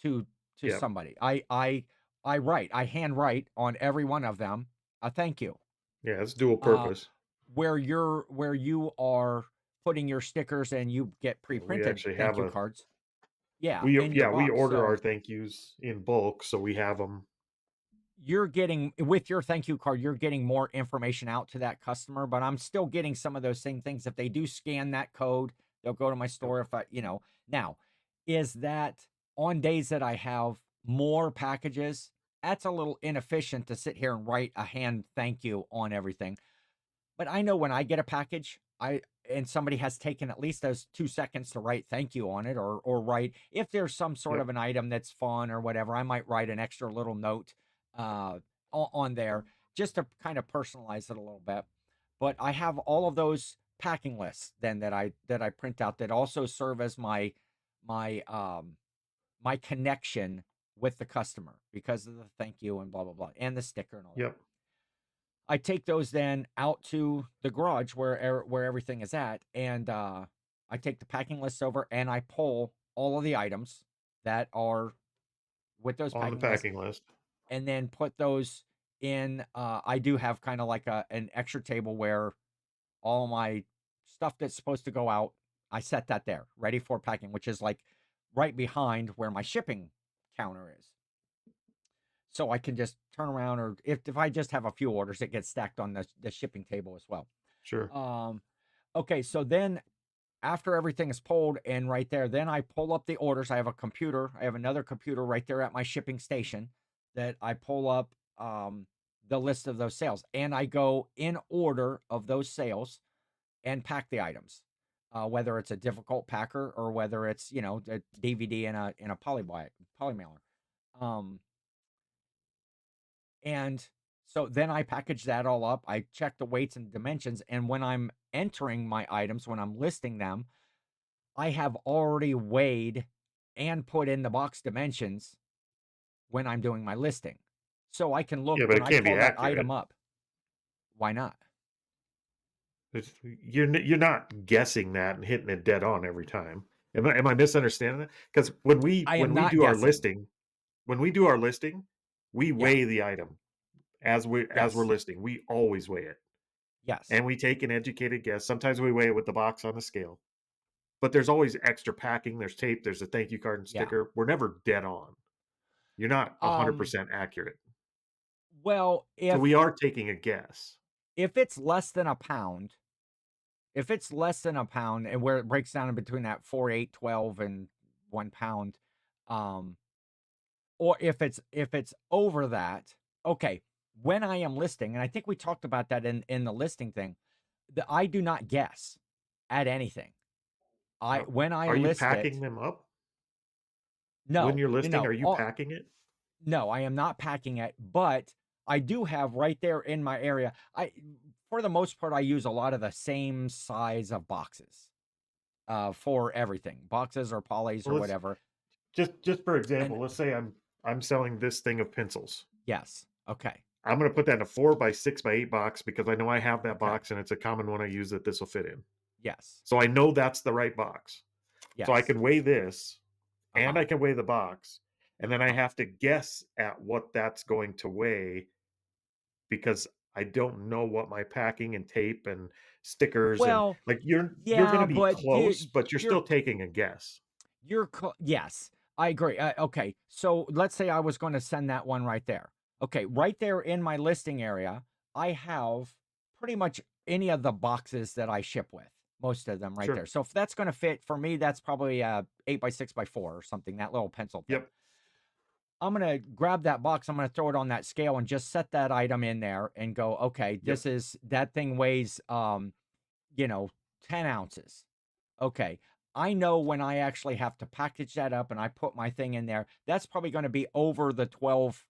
to Yep. somebody. I hand write on every one of them a thank you. Yeah, it's dual Uh, purpose. where you are putting your stickers and you get Yeah, we pre-printed actually thank have you a cards. Yeah, we in your yeah, we box. order our So thank yous in bulk, so we have them. you're getting with your thank you card, you're getting more information out to that customer, but I'm still getting some of those same things. If they do scan that code, they'll go to my Yep. store. Now, is that on days that I have more packages, that's a little inefficient to sit here and write a hand thank you on everything. But I know when I get a package, and somebody has taken at least those 2 seconds to write thank you on it or write if there's some sort Yep. of an item that's fun or whatever, I might write an extra little note on there just to kind of personalize it a little bit. But I have all of those packing lists then that I print out that also serve as my my connection with the customer because of the thank you and blah blah blah and the sticker and all that. Yep. I take those then out to the garage where everything is at, and I take the packing lists over and I pull all of the items that are with those On the packing lists, packing list. and then put those in. I do have kind of like an extra table where all my stuff that's supposed to go out, I set that there, ready for packing, which is like right behind where my shipping counter is. So I can just turn around, or if I just have a few orders, it gets stacked on the shipping table as well. Sure. Um, okay, so then after everything is pulled and right there, then I pull up the orders. I have a computer. I have another computer right there at my shipping station that I pull up the list of those sales, and I go in order of those sales. and pack the items, whether it's a difficult packer or whether it's, you know, a DVD in a poly mailer. Um, and so then I package that all up. I check the weights and dimensions, and when I'm entering my items, when I'm listing them, I have already weighed and put in the box dimensions when I'm doing my listing. So I can look Yeah, but when it I can't be call that item accurate. up. Why not? You're not guessing that and hitting it dead on every time. Am I misunderstanding that? Because when we I when am we not do our guessing. listing, when we do our listing, we Yeah. weigh the item as we're Yes. listing. We always weigh it, Yes. and we take an educated guess. Sometimes we weigh it with the box on the scale, but there's always extra packing. There's tape. There's a thank you card and Yeah. sticker. We're never dead on. You're not Um, 100% accurate. well, So we are taking a guess. if it's less than a pound, and where it breaks down in between that 4, 8, 12, and 1 pound, um, or if it's over that, okay, when I am listing, and I think we talked about that in the listing thing, I do not guess at anything. Now, When I are you list packing it, them up when no, you're no, listing? Are no, you packing it? no, I am not packing it, but I do have right there in my area. For the most part, I use a lot of the same size of boxes for everything, boxes or polys or Well, let's whatever. just for And example, let's say I'm selling this thing of pencils. yes, okay, I'm going to put that in a 4 by 6 by 8 box because I know I have that okay, box and it's a common one I use that this will fit in. yes, So I know that's the right box. So I yes, can weigh this and uh-huh, I can weigh the box. And then I uh-huh. have to guess at what that's going to weigh because I don't know what my packing and tape and stickers and Well, like you're going yeah, to be but close, but you're you're still taking a guess. yes, I agree. Okay, so let's say I was going to send that one right there. Okay, right there in my listing area, I have pretty much any of the boxes that I ship with, most of them right there. Sure. So if that's going to fit for me, that's probably 8 by 6 by 4 or something, that little pencil thing. Yep. I'm going to grab that box, I'm going to throw it on that scale and just set that item in there and go, okay, Yep. that thing weighs, you know, 10 ounces. Okay. I know when I actually have to package that up and I put my thing in there, that's probably going to be over the 12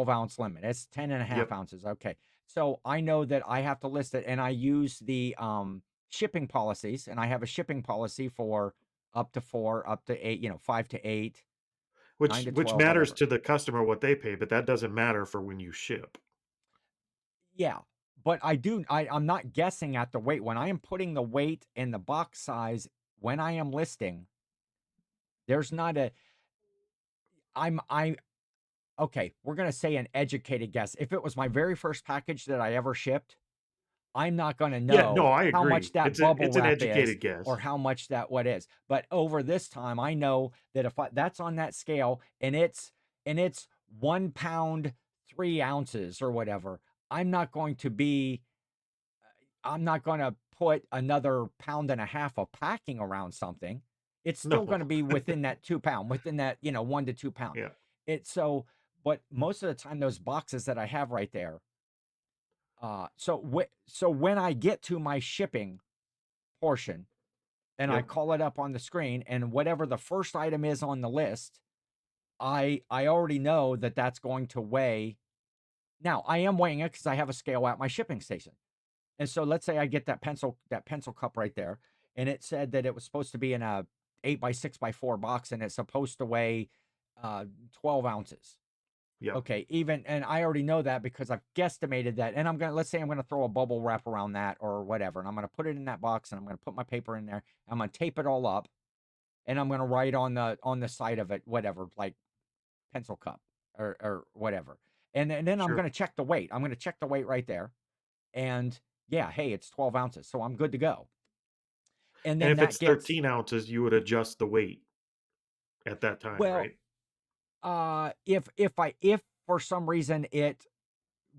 ounce limit. It's 10 and a half Yep. ounces. Okay. So I know that I have to list it and I use the shipping policies, and I have a shipping policy for up to 4, up to 8, 5 to 8, 9 to Which 12, matters whatever. to the customer what they pay, but that doesn't matter for when you ship. Yeah. But I'm not guessing at the weight. When I am putting the weight and the box size, when I am listing, there's not a, I okay, we're going to say an educated guess. If it was my very first package that I ever shipped, I'm not going to Yeah, no, know I how much agree. that bubble It's an wrap is educated or guess. how much that what is. But over this time, I know that if that's on that scale and it's 1 pound 3 ounces or whatever, I'm not going to be I'm not going to put another pound and a half of packing around something. It's still going No. to be within that 2 pound, within that, 1 to 2 pound. Yeah. It's so, but most of the time, those boxes that I have right there. So when I get to my shipping portion and I Yep. call it up on the screen, and whatever the first item is on the list, I already know that that's going to weigh. Now I am weighing it because I have a scale at my shipping station. And so let's say I get that pencil cup right there, and it said that it was supposed to be in a 8 by 6 by 4 box, and it's supposed to weigh 12 ounces. Yep. Okay, and I already know that because I've guesstimated that, and let's say I'm gonna throw a bubble wrap around that or whatever, and I'm gonna put it in that box, and I'm gonna put my paper in there. I'm gonna tape it all up, and I'm gonna write on the side of it whatever, like pencil cup or whatever, and then I'm Sure. gonna check the weight. I'm gonna check the weight right there. And yeah, hey, it's 12 ounces, so I'm good to go. And And then if that it's gets 13 ounces, you would adjust the weight at that time, well, right? if for some reason it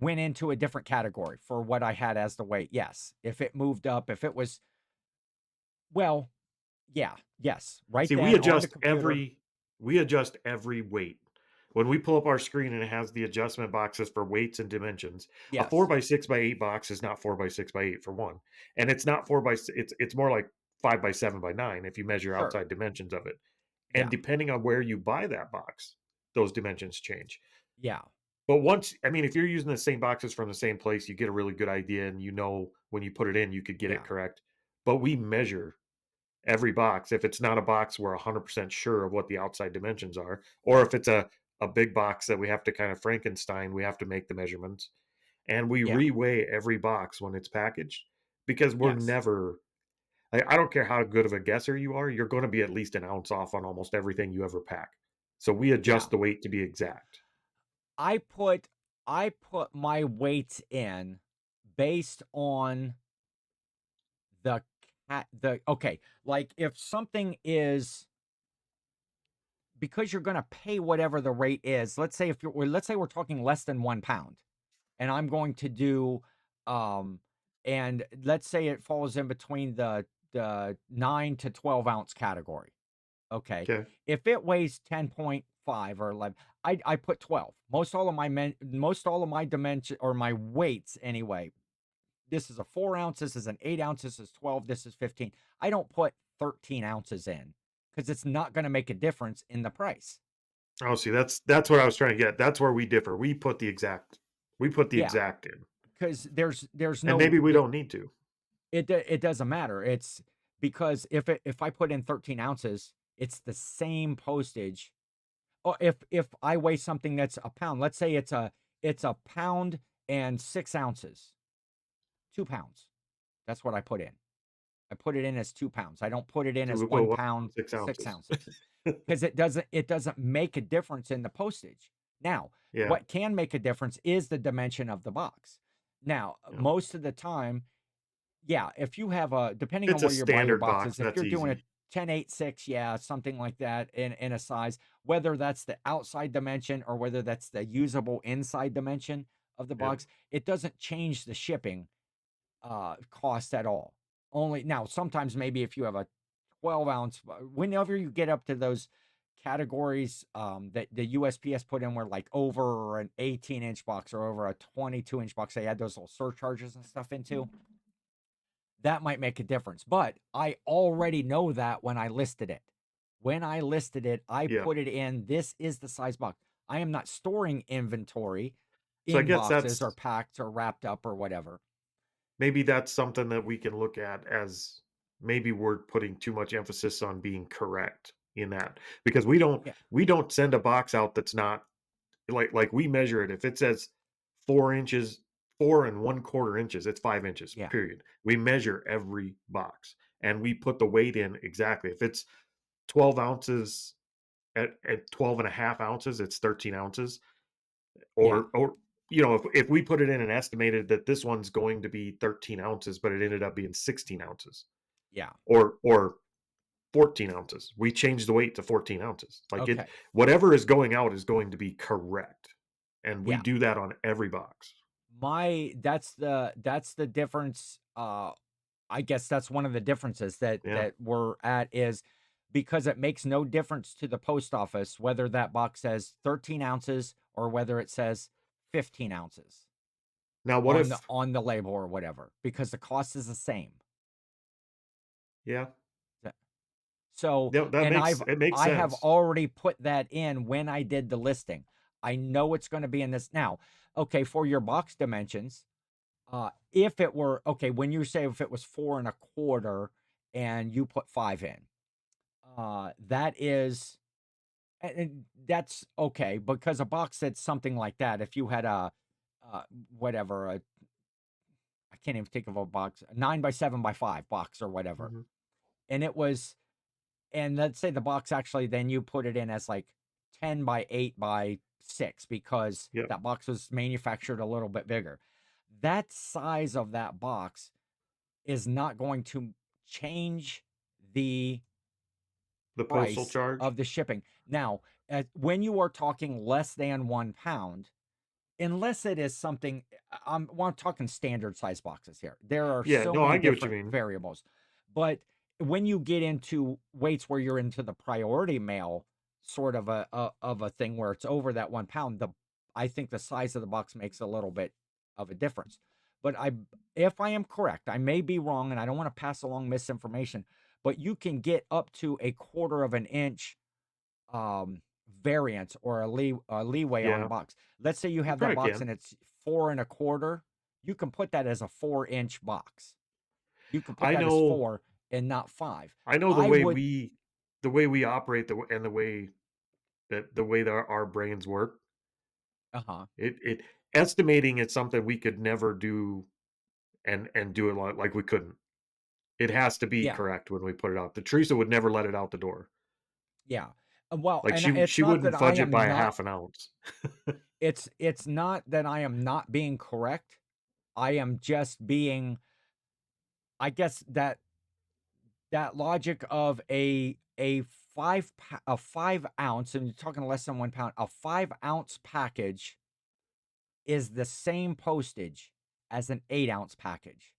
went into a different category for what I had as the weight, yes. If it moved up, if it was well, yeah, yes. Right See, then on the computer, we adjust every weight. when we pull up our screen and it has the adjustment boxes for weights and dimensions, a 4 Yes. by 6 by 8 box is not 4 by 6 by 8 for one, and it's not 4 by it's more like 5 by 7 by 9 if you measure Sure. outside dimensions of it. And Yeah. depending on where you buy that box, those dimensions change. Yeah. But once I mean, if you're using the same boxes from the same place, you get a really good idea and you know when you put it in, you could get it Yeah. correct. But we measure every box. If it's not a box, we're 100% sure of what the outside dimensions are. Or if it's a big box that we have to kind of Frankenstein, we have to make the measurements. And we Yeah. reweigh every box when it's packaged because we're Yes. never, I don't care how good of a guesser you are, you're going to be at least an ounce off on almost everything you ever pack. So we Yeah. adjust the weight to be exact. I put I put my weights in based on the okay, like if something is, because you're going to pay whatever the rate is. Let's say if let's say we're talking less than 1 pound, and I'm going to do, um, and let's say it falls in between the 9 to 12 ounce category. Okay, Okay. if it weighs 10.5 or 11, I put 12. Most all of my dimension or my weights anyway. This is a 4 ounce. This is an 8 ounce. This is 12. This is 15. I don't put 13 ounces in because it's not going to make a difference in the price. Oh, see, that's what I was trying to get. That's where we differ. We put the Yeah, exact in. because there's And no maybe we don't need to. it doesn't matter. It's because if I put in 13 ounces, it's the same postage. Or if I weigh something that's a pound, let's say it's a pound and 6 ounces, 2 pounds. That's what I put in. I put it in as 2 pounds. I don't put it in So as we'll go one 1 pound, pound, 6 six ounces. ounces, because it doesn't make a difference in the postage. Now, Yeah, what can make a difference is the dimension of the box. Now, yeah. most of the time, yeah, if you have depending on It's a where you buy your standard box, boxes, if that's you're doing a easy. 10.86, yeah, something like that in a size, whether that's the outside dimension or whether that's the usable inside dimension of the Yep. box, it doesn't change the shipping cost at all. Only now, sometimes maybe if you have a 12 ounce, whenever you get up to those categories that the USPS put in, where like over an 18-inch box or over a 22-inch box, they add those little surcharges and stuff into, that might make a difference. But I already know that when I listed it. When I listed it, I Yeah. put it in, this is the size box. I am not storing inventory So I in guess boxes that's or packed or wrapped up or whatever. maybe that's something that we can look at as maybe we're putting too much emphasis on being correct in that because Yeah. we don't send a box out that's not like we measure it. If it says 4 inches, 4 and 1/4 inches, it's 5 inches, Yeah. period. We measure every box and we put the weight in exactly. If it's 12 ounces at 12 and a half ounces, it's 13 ounces. Yeah. Or if we put it in and estimated that this one's going to be 13 ounces, but it ended up being 16 ounces Yeah. or 14 ounces, we change the weight to 14 ounces. Like it, Okay. whatever is going out is going to be correct. And we Yeah. do that on every box. That's the difference. I guess that's one of the differences that Yeah. that we're at, is because it makes no difference to the post office whether that box says 13 ounces or whether it says 15 ounces Now, what on the if, on the label or whatever, because the cost is the same. yeah, Th- So, yeah, and I've it makes I have sense. already put that in when I did the listing. I know it's going to be in this now. Okay, for your box dimensions, if it were okay, when you say if it was 4 1/4 and you put 5 in, that is, and that's okay, because a box that's something like that, if you had uh, whatever, I can't even think of a box, a 9 by 7 by 5 box or whatever, Mhm. and it was, and let's say the box actually, then you put it in as like 10 by 8 by 6 because Yep. that box was manufactured a little bit bigger. That size of that box is not going to change the The postal price charge. of the shipping. Now, when you are talking less than 1 pound, unless it is something, I'm talking standard size boxes here. There are Yeah. so No, many I get what you different mean. variables. But when you get into weights where you're into the priority mail sort of a thing where it's over that 1 pound, I think the size of the box makes a little bit of a difference. But if I am correct, I may be wrong, and I don't want to pass along misinformation, but you can get up to a quarter of an inch variance or a leeway on a Yeah, box. Let's say you you have that probably box can. and it's 4 1/4. You can put that as a 4 inch box. You can put I that as know 4 and not 5. I know I would, the way we operate and the way that our brains work, uh-huh. it estimating is something we could never do and do it like we couldn't. It has to be Yeah. correct when we put it out. The Teresa would never let it out the door. Yeah. Well, Like and it's she not that wouldn't I fudge it am by a not half an ounce. it's not that I am not being correct. I am just being, I guess, that logic of a 5 ounce, and you're talking less than 1 pound, a 5 ounce package is the same postage as an 8 ounce package.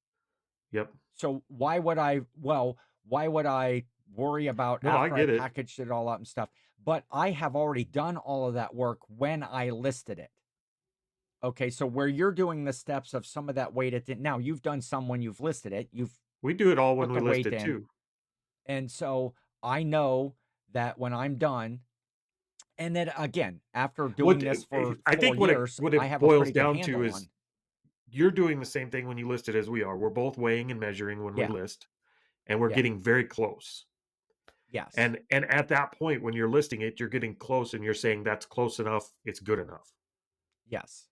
Yep. So why would I worry about No, I after I get it. packaged it all up and stuff? But I have already done all of that work when I listed it. Okay, so where you're doing the steps of some of that weight at the, now you've done some when you've listed it, you've We do it all when put we the list weight it in, too. and so I know that when I'm done, and then again, after doing this for I four think years, what I it have a boils pretty good down to handle is on. you're doing the same thing when you list it as we are. We're both weighing and measuring when we Yeah, list, and we're yeah, getting very close. yes, And at that point when you're listing it, you're getting close and you're saying that's close enough, it's good enough. yes,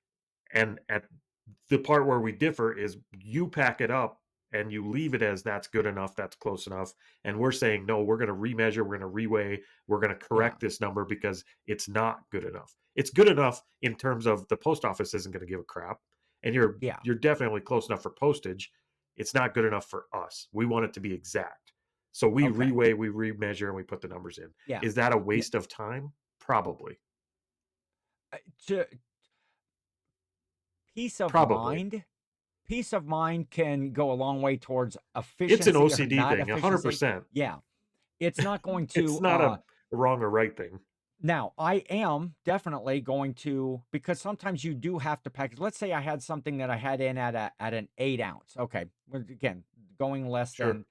And at the part where we differ is you pack it up and you leave it as that's good enough, that's close enough. And we're saying, no, we're going to remeasure, we're going to reweigh, we're going to yeah, correct this number because it's not good enough. It's good enough in terms of the post office isn't going to give a crap. And yeah, you're definitely close enough for postage. It's not good enough for us. We want it to be exact. So we okay, reweigh, we remeasure, and we put the numbers in. yeah, Is that a yeah. waste of time? Probably. To peace of Probably. mind, peace of mind can go a long way towards It's an efficiency or OCD not thing, efficiency. 100%. Yeah, it's not going It's to. not a wrong or right thing. Now, I am definitely going to, because sometimes you do have to package. Let's say I had something that I had in at an 8 ounce. Okay, well, again, going less Sure. than,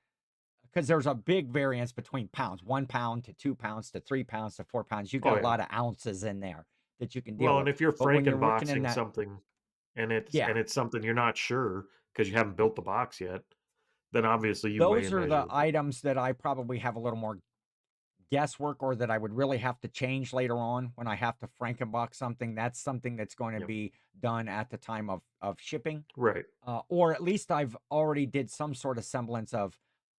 because there's a big variance between pounds, 1 pound to 2 pounds to 3 pounds to 4 pounds. You got Oh, a yeah. lot of ounces in there that you can deal Well, with. and if you're But when you're working in Frankenboxing that, something yeah, and it's something you're not sure because you haven't built the box yet, then obviously you weigh those and are the measure. But items that I probably have a little more guesswork, or that I would really have to change later on when I have to Frankenbox something. That's something that's going to yep. be done at the time of shipping. Right. Or at least I've already did some sort of semblance of,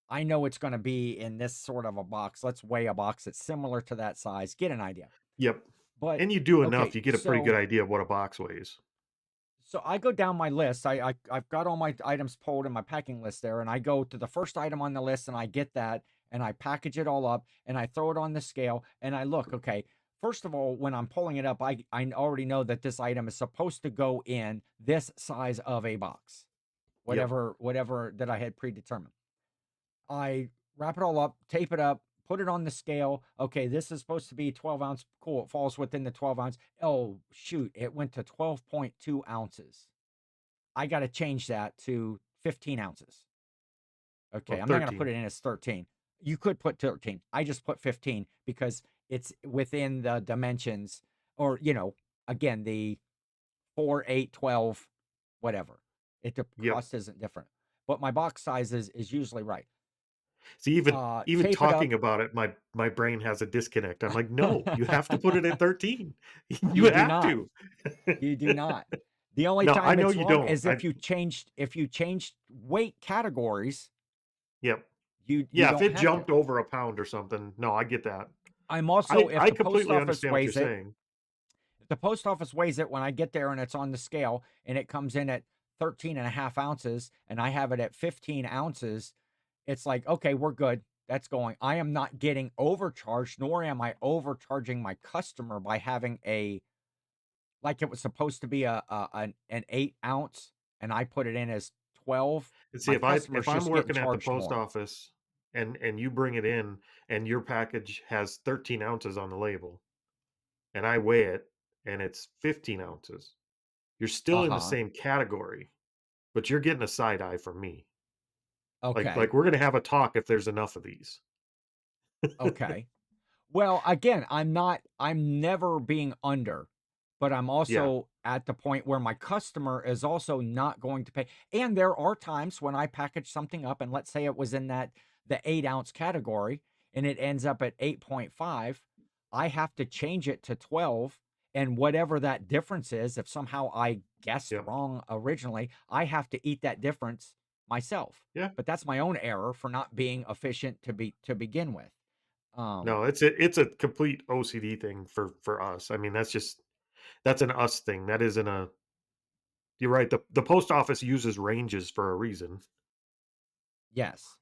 I know it's going to be in this sort of a box. Let's weigh a box that's similar to that size, get an idea. Yep. But And you do enough, okay, you get a pretty good idea of what a box weighs. so I go down my list. I've got all my items pulled in my packing list there, and I go to the first item on the list, and I get that, and I package it all up, and I throw it on the scale, and I look. Okay, first of all, when I'm pulling it up, I already know that this item is supposed to go in this size of a box, Yep. whatever that I had predetermined. I wrap it all up, tape it up, put it on the scale. Okay, this is supposed to be 12 ounce. Cool. It falls within the 12 ounce. Oh, shoot. It went to 12.2 ounces. I got to change that to 15 ounces. Well, Okay. I'm not going to put 13. it in as 13. You could put 13. I just put 15 because it's within the dimensions, or, again, the 4, 8, 12, whatever. The Yep. cost isn't different. But my box size is usually right. See, even Tape it up. talking about it, my brain has a disconnect. I'm like, no, you have to put it at 13. You You do have not. to. You do not. The only No, I time know it's you wrong don't. is if you changed weight categories, Yep. you Yeah, if don't it have to. jumped over a pound or something, no, I get that. I'm also, if I the post completely office understand what you're weighs it, saying. if the post office weighs it when I get there and it's on the scale and it comes in at 13 and a half ounces and I have it at 15 ounces, it's like, okay, we're good. That's going. I am not getting overcharged, nor am I overcharging my customer by having like it was supposed to be an 8 ounce and I put it in as 12. And see, My customer's if I'm just getting working at the charged post more. office and you bring it in and your package has 13 ounces on the label and I weigh it and it's 15 ounces, you're still in the Uh-huh. same category, but you're getting a side eye from me. Like Okay. we're gonna have a talk if there's enough of these. Okay. Well, again, I'm never being under, but I'm Yeah. also at the point where my customer is also not going to pay. And there are times when I package something up and let's say it was in the 8-ounce category and it ends up at 8.5, I have to change it to 12. And whatever that difference is, if somehow I guessed Yep. wrong originally, I have to eat that difference myself. Yeah. But that's my own error for not being efficient to begin with. Um, No, it's a complete OCD thing for us. I mean, that's an us thing. That isn't a you're right. The post office uses ranges for a reason. yes.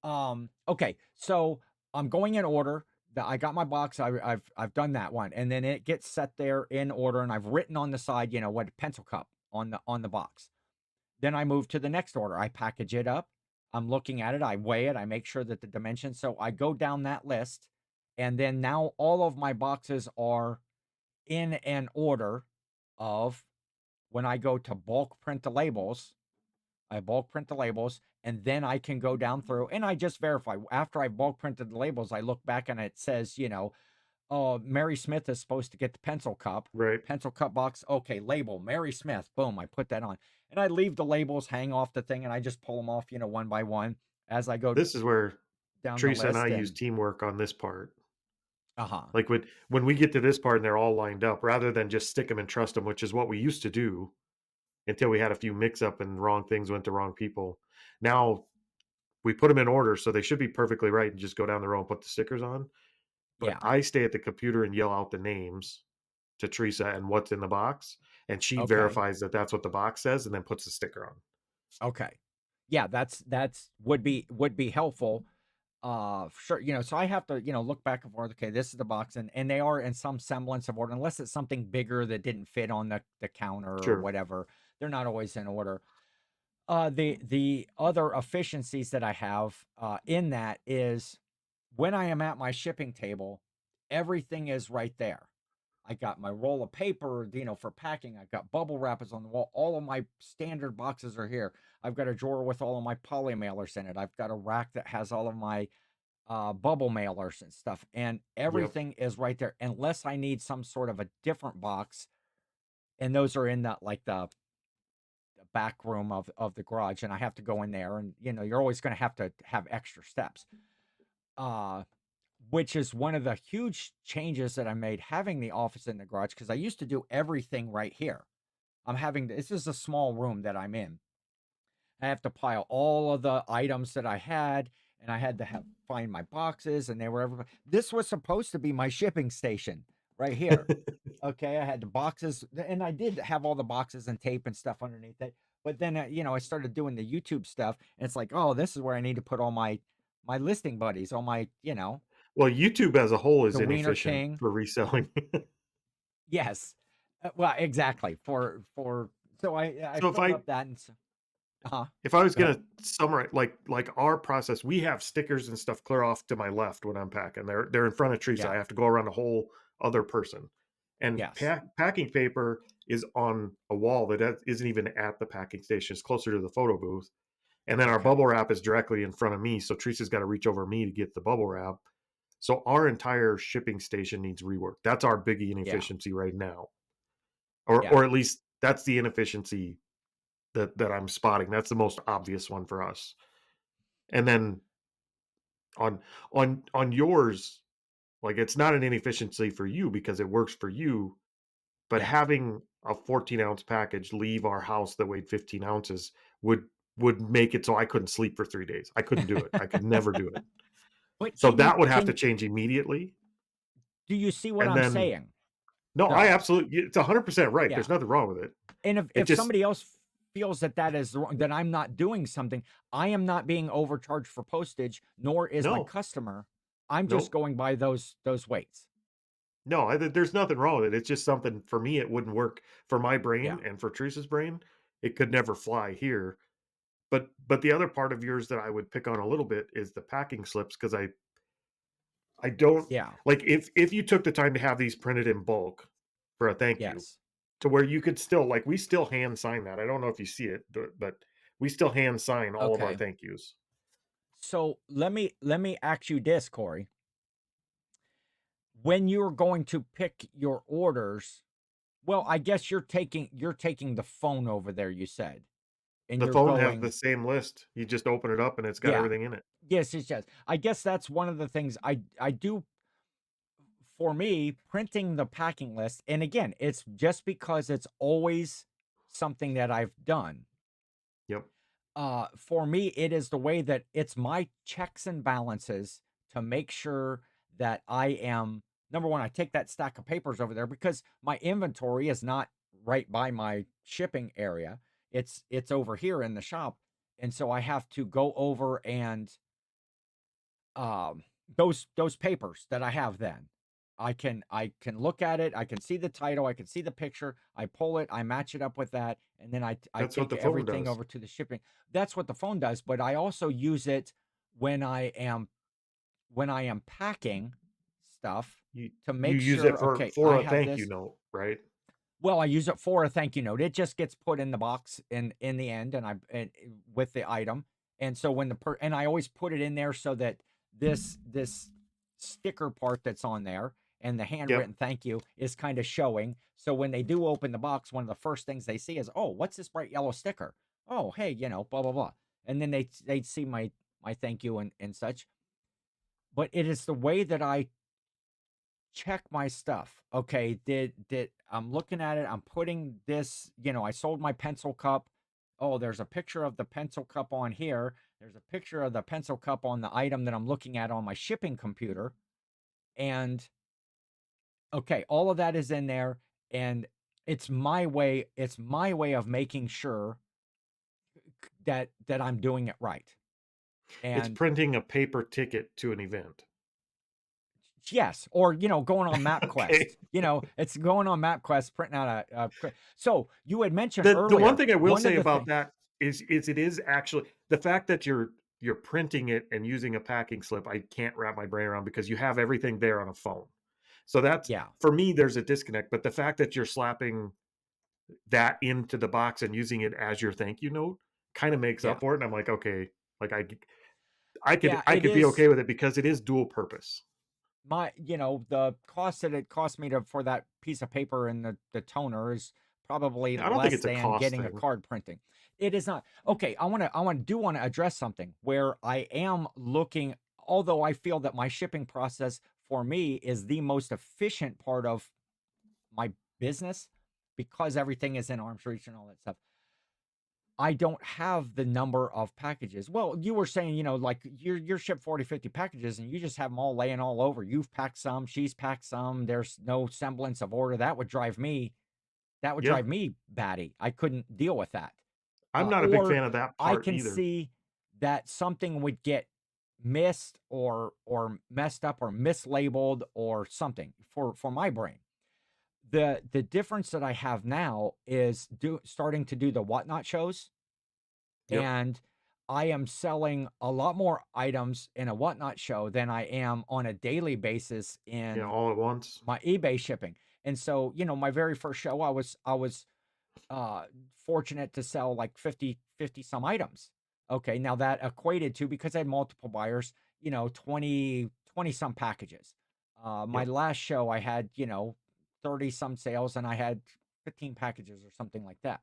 Okay, so I'm going in order. I got my box. I've done that one, and then it gets set there in order, and I've written on the side, what pencil cup on the box. Then I move to the next order. I package it up. I'm looking at it. I weigh it. I make sure that the dimensions. So I go down that list, and then now all of my boxes are in an order of when I go to bulk print the labels. I bulk print the labels and then I can go down through and I just verify. After I bulk printed the labels, I look back and it says, oh, Mary Smith is supposed to get the Right. pencil cup box. Okay, label Mary Smith. Boom, I put that on. And I leave the labels hang off the thing and I just pull them off, one by one as I go This is where down the Teresa and I list. use And teamwork on this part. uh-huh. Like when we get to this part and they're all lined up, rather than just stick them and trust them, which is what we used to do until we had a few mix up and wrong things went to wrong people. Now we put them in order, so they should be perfectly right and just go down the row and put the stickers on. But Yeah. I stay at the computer and yell out the names to Teresa and what's in the box, and she Okay. verifies that that's what the box says and then puts the sticker on. Okay. Yeah, that's would be helpful. Sure, so I have to, look back and forth. Okay, this is the box, and they are in some semblance of order, unless it's something bigger that didn't fit on the counter or Sure. whatever. They're not always in order. The other efficiencies that I have in that is when I am at my shipping table, everything is right there. I got my roll of paper, for packing. I've got bubble wrappers on the wall. All of my standard boxes are here. I've got a drawer with all of my poly mailers in it. I've got a rack that has all of my bubble mailers and stuff, and Yep. everything is right there. Unless I need some sort of a different box, and those are in the back room of the garage, and I have to go in there, and you're always going to have extra steps. Uh, which is one of the huge changes that I made having the office in the garage because I used to do everything right here. This is a small room that I'm in. I have to pile all of the items that I had, and I had to find my boxes, and they were everywhere. This was supposed to be my shipping station right here. Okay, I had the boxes, and I did have all the boxes and tape and stuff underneath it. But then, I started doing the YouTube stuff, and it's like, oh, this is where I need to put all my listing buddies, all my, Well, YouTube as a whole is the Wiener inefficient King. for reselling. Yes, well, exactly. For so I So filled up that and uh-huh. if I was Go ahead. gonna summarize like our process, we have stickers and stuff clear off to my left when I'm packing. They're in front of Teresa. Yeah. I have to go around a whole other person. And Yes. packing paper is on a wall that isn't even at the packing station. It's closer to the photo booth. And then our Okay. bubble wrap is directly in front of me. So Teresa's got to reach over me to get the bubble wrap. So our entire shipping station needs rework. That's our biggie Yeah. inefficiency right now. Yeah. Or at least that's the inefficiency that I'm spotting. That's the most obvious one for us. And then on on yours, like it's not an inefficiency for you because it works for you, but Yeah. having a 14-ounce package leave our house that weighed 15 ounces would make it so I couldn't sleep for 3 days. I couldn't do it. I could never do it. But So that would have to change immediately. do you see what And I'm then saying? no, I Though. absolutely it's 100% right. Yeah. There's nothing wrong with it. And if It if just somebody else feels that is wrong, that I'm not doing something, I am not being overcharged for postage, nor is my no. customer. I'm just Nope. going by those weights. No, there's nothing wrong with it. It's just something for me, it wouldn't work for my Yeah. brain and for Teresa's brain. It could never fly here. But the other part of yours that I would pick on a little bit is the packing slips, because I don't Yeah. like, if you took the time to have these printed in bulk for a thank you, Yes. to where you could still, like, we still hand sign that. I don't know if you see it, but we still hand sign all of our Okay. thank yous. So let me ask you this, Corey. When you're going to pick your orders, well, I guess you're taking the phone over there, you said, and The you're phone has going, the same list. You just open it up and it's got yeah. everything in it. Yes, yes, yes. I guess that's one of the things I do for me, printing the packing list. And again, it's just because it's always something that I've done. Yep. For me, it is the way that it's my checks and balances to make sure that I am number one. I take that stack of papers over there because my inventory is not right by my shipping area. It's over here in the shop, and so I have to go over and um those papers that I have. Then I can look at it. I can see the title. I can see the picture. I pull it. I match it up with that, and then I That's what take the phone everything does. over to the shipping. That's what the phone does. But I also use it when I am packing stuff to You make use it sure. for Okay, I a have thank you this. note, right? Well, I use it for a thank you note. It just gets put in the box in the end, with the item. And so and I always put it in there so that this sticker part that's on there and the Yep. handwritten thank you is kind of showing. So when they do open the box, one of the first things they see is, oh, what's this bright yellow sticker? Oh, hey, blah blah blah. And then they see my thank you and such. But it is the way that I check my stuff. Okay, did I'm looking at it, I'm putting this, I sold my pencil cup. Oh, there's a picture of the pencil cup on here. There's a picture of the pencil cup on the item that I'm looking at on my shipping computer. And okay, all of that is in there and it's my way of making sure that I'm doing it right. It's And printing a paper ticket to an event. yes, or going on Okay. MapQuest. It's going on MapQuest, printing out So you had mentioned The one earlier, thing I will one of say the about things. that is it is actually the fact that you're printing it and using a packing slip. I can't wrap my brain around, because you have everything there on a phone. So that's, Yeah, for me, there's a disconnect. But the fact that you're slapping that into the box and using it as your thank you note kind of makes yeah, up for it. And I'm like, okay, like I could yeah. I It could be is okay with it because it is dual purpose. the cost that it cost me for that piece of paper and the toner is probably I don't think less it's a than cost getting a thing. card printing. It is not. Okay, I want to address something where I am looking, although I feel that my shipping process for me is the most efficient part of my business because everything is in arm's reach and all that stuff. I don't have the number of packages. Well, you were saying, like you're shipped 40, 50 packages and you just have them all laying all over. You've packed some, she's packed some. There's no semblance of order. That would Yeah, drive me batty. I couldn't deal with that. I'm not a big Or fan of that I part can either. see that something would get missed or messed up or mislabeled or something for my brain. The difference that I have now is starting to do the whatnot shows, Yep. and I am selling a lot more items in a whatnot show than I am on a daily basis Yeah, in all at once. my eBay shipping. And so, my very first show, I was uh fortunate to sell like 50 some items. Okay, now that equated to, because I had multiple buyers, 20 some packages. My Yep. last show I had, 30 some sales and I had 15 packages or something like that.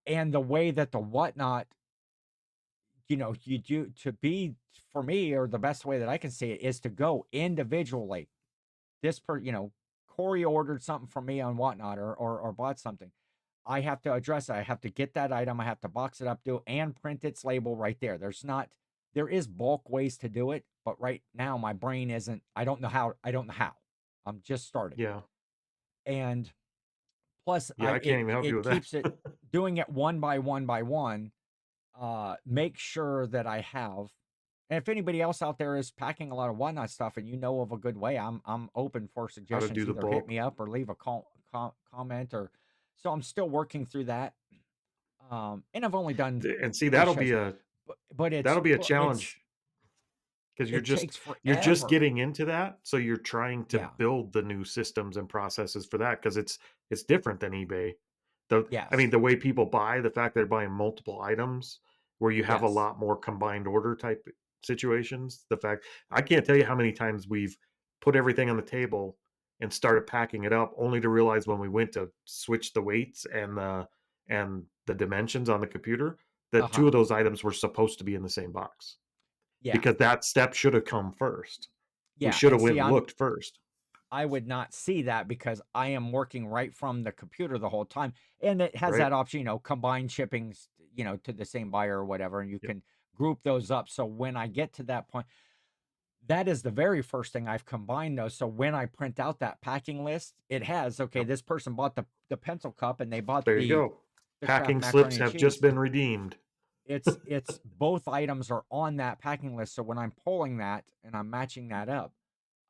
And the way that the whatnot, you do to be for me, or the best way that I can see it is to go individually. Corey ordered something from me on whatnot, or bought something. I have to address it. I have to get that item. I have to box it up, and print its label right there. There is bulk ways to do it, but right now my brain isn't, I don't know how. I don't know how. I'm just starting. Yeah. And plus Yeah, I can't even help you it with that. keeps it doing it one by one by one. Make sure that I have, and if anybody else out there is packing a lot of whatnot stuff and you know of a good way, I'm open for How to do suggestions. the Either hit bulk. me up or leave a comment, or so I'm still working through that. And I've only done And see, 3 that'll be shows, a but challenge. Because it takes you're just forever. getting into that, so you're trying to Yeah. build the new systems and processes for that because it's different than eBay. I mean, Yes. the way people buy, the fact they're buying multiple items where you have a Yes. lot more combined order type situations. The fact I can't tell you how many times we've put everything on the table and started packing it up only to realize when we went to switch the weights and the dimensions on the computer that two Uh-huh. of those items were supposed to be in the same box. Yeah. Because that step should have come first. We Yeah, should and have went see, and looked first, I would not see that because I am working right from the computer the whole time, and it has right? that option, combine shippings, to the same buyer or whatever, and you Yep. can group those up. So when I get to that point, that is the very first thing I've combined those. So when I print out that packing list, it has, okay, Yep. this person bought the pencil cup and they bought There you the go. Kraft Packing slips macaroni and have just cheese. been redeemed. It's both items are on that packing list. So when I'm pulling that and I'm matching that up,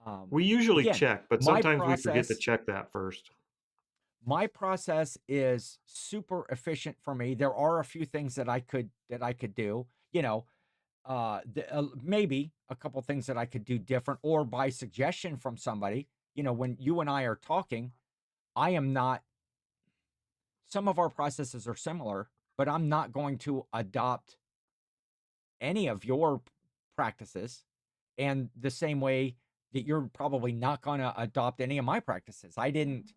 um, We usually again, check, but my sometimes we forget to process check that first. my process is super efficient for me. There are a few things that I could do, maybe a couple things that I could do different or by suggestion from somebody. When you and I are talking, I am not some of our processes are similar, but I'm not going to adopt any of your practices and the same way that you're probably not going to adopt any of my practices. I didn't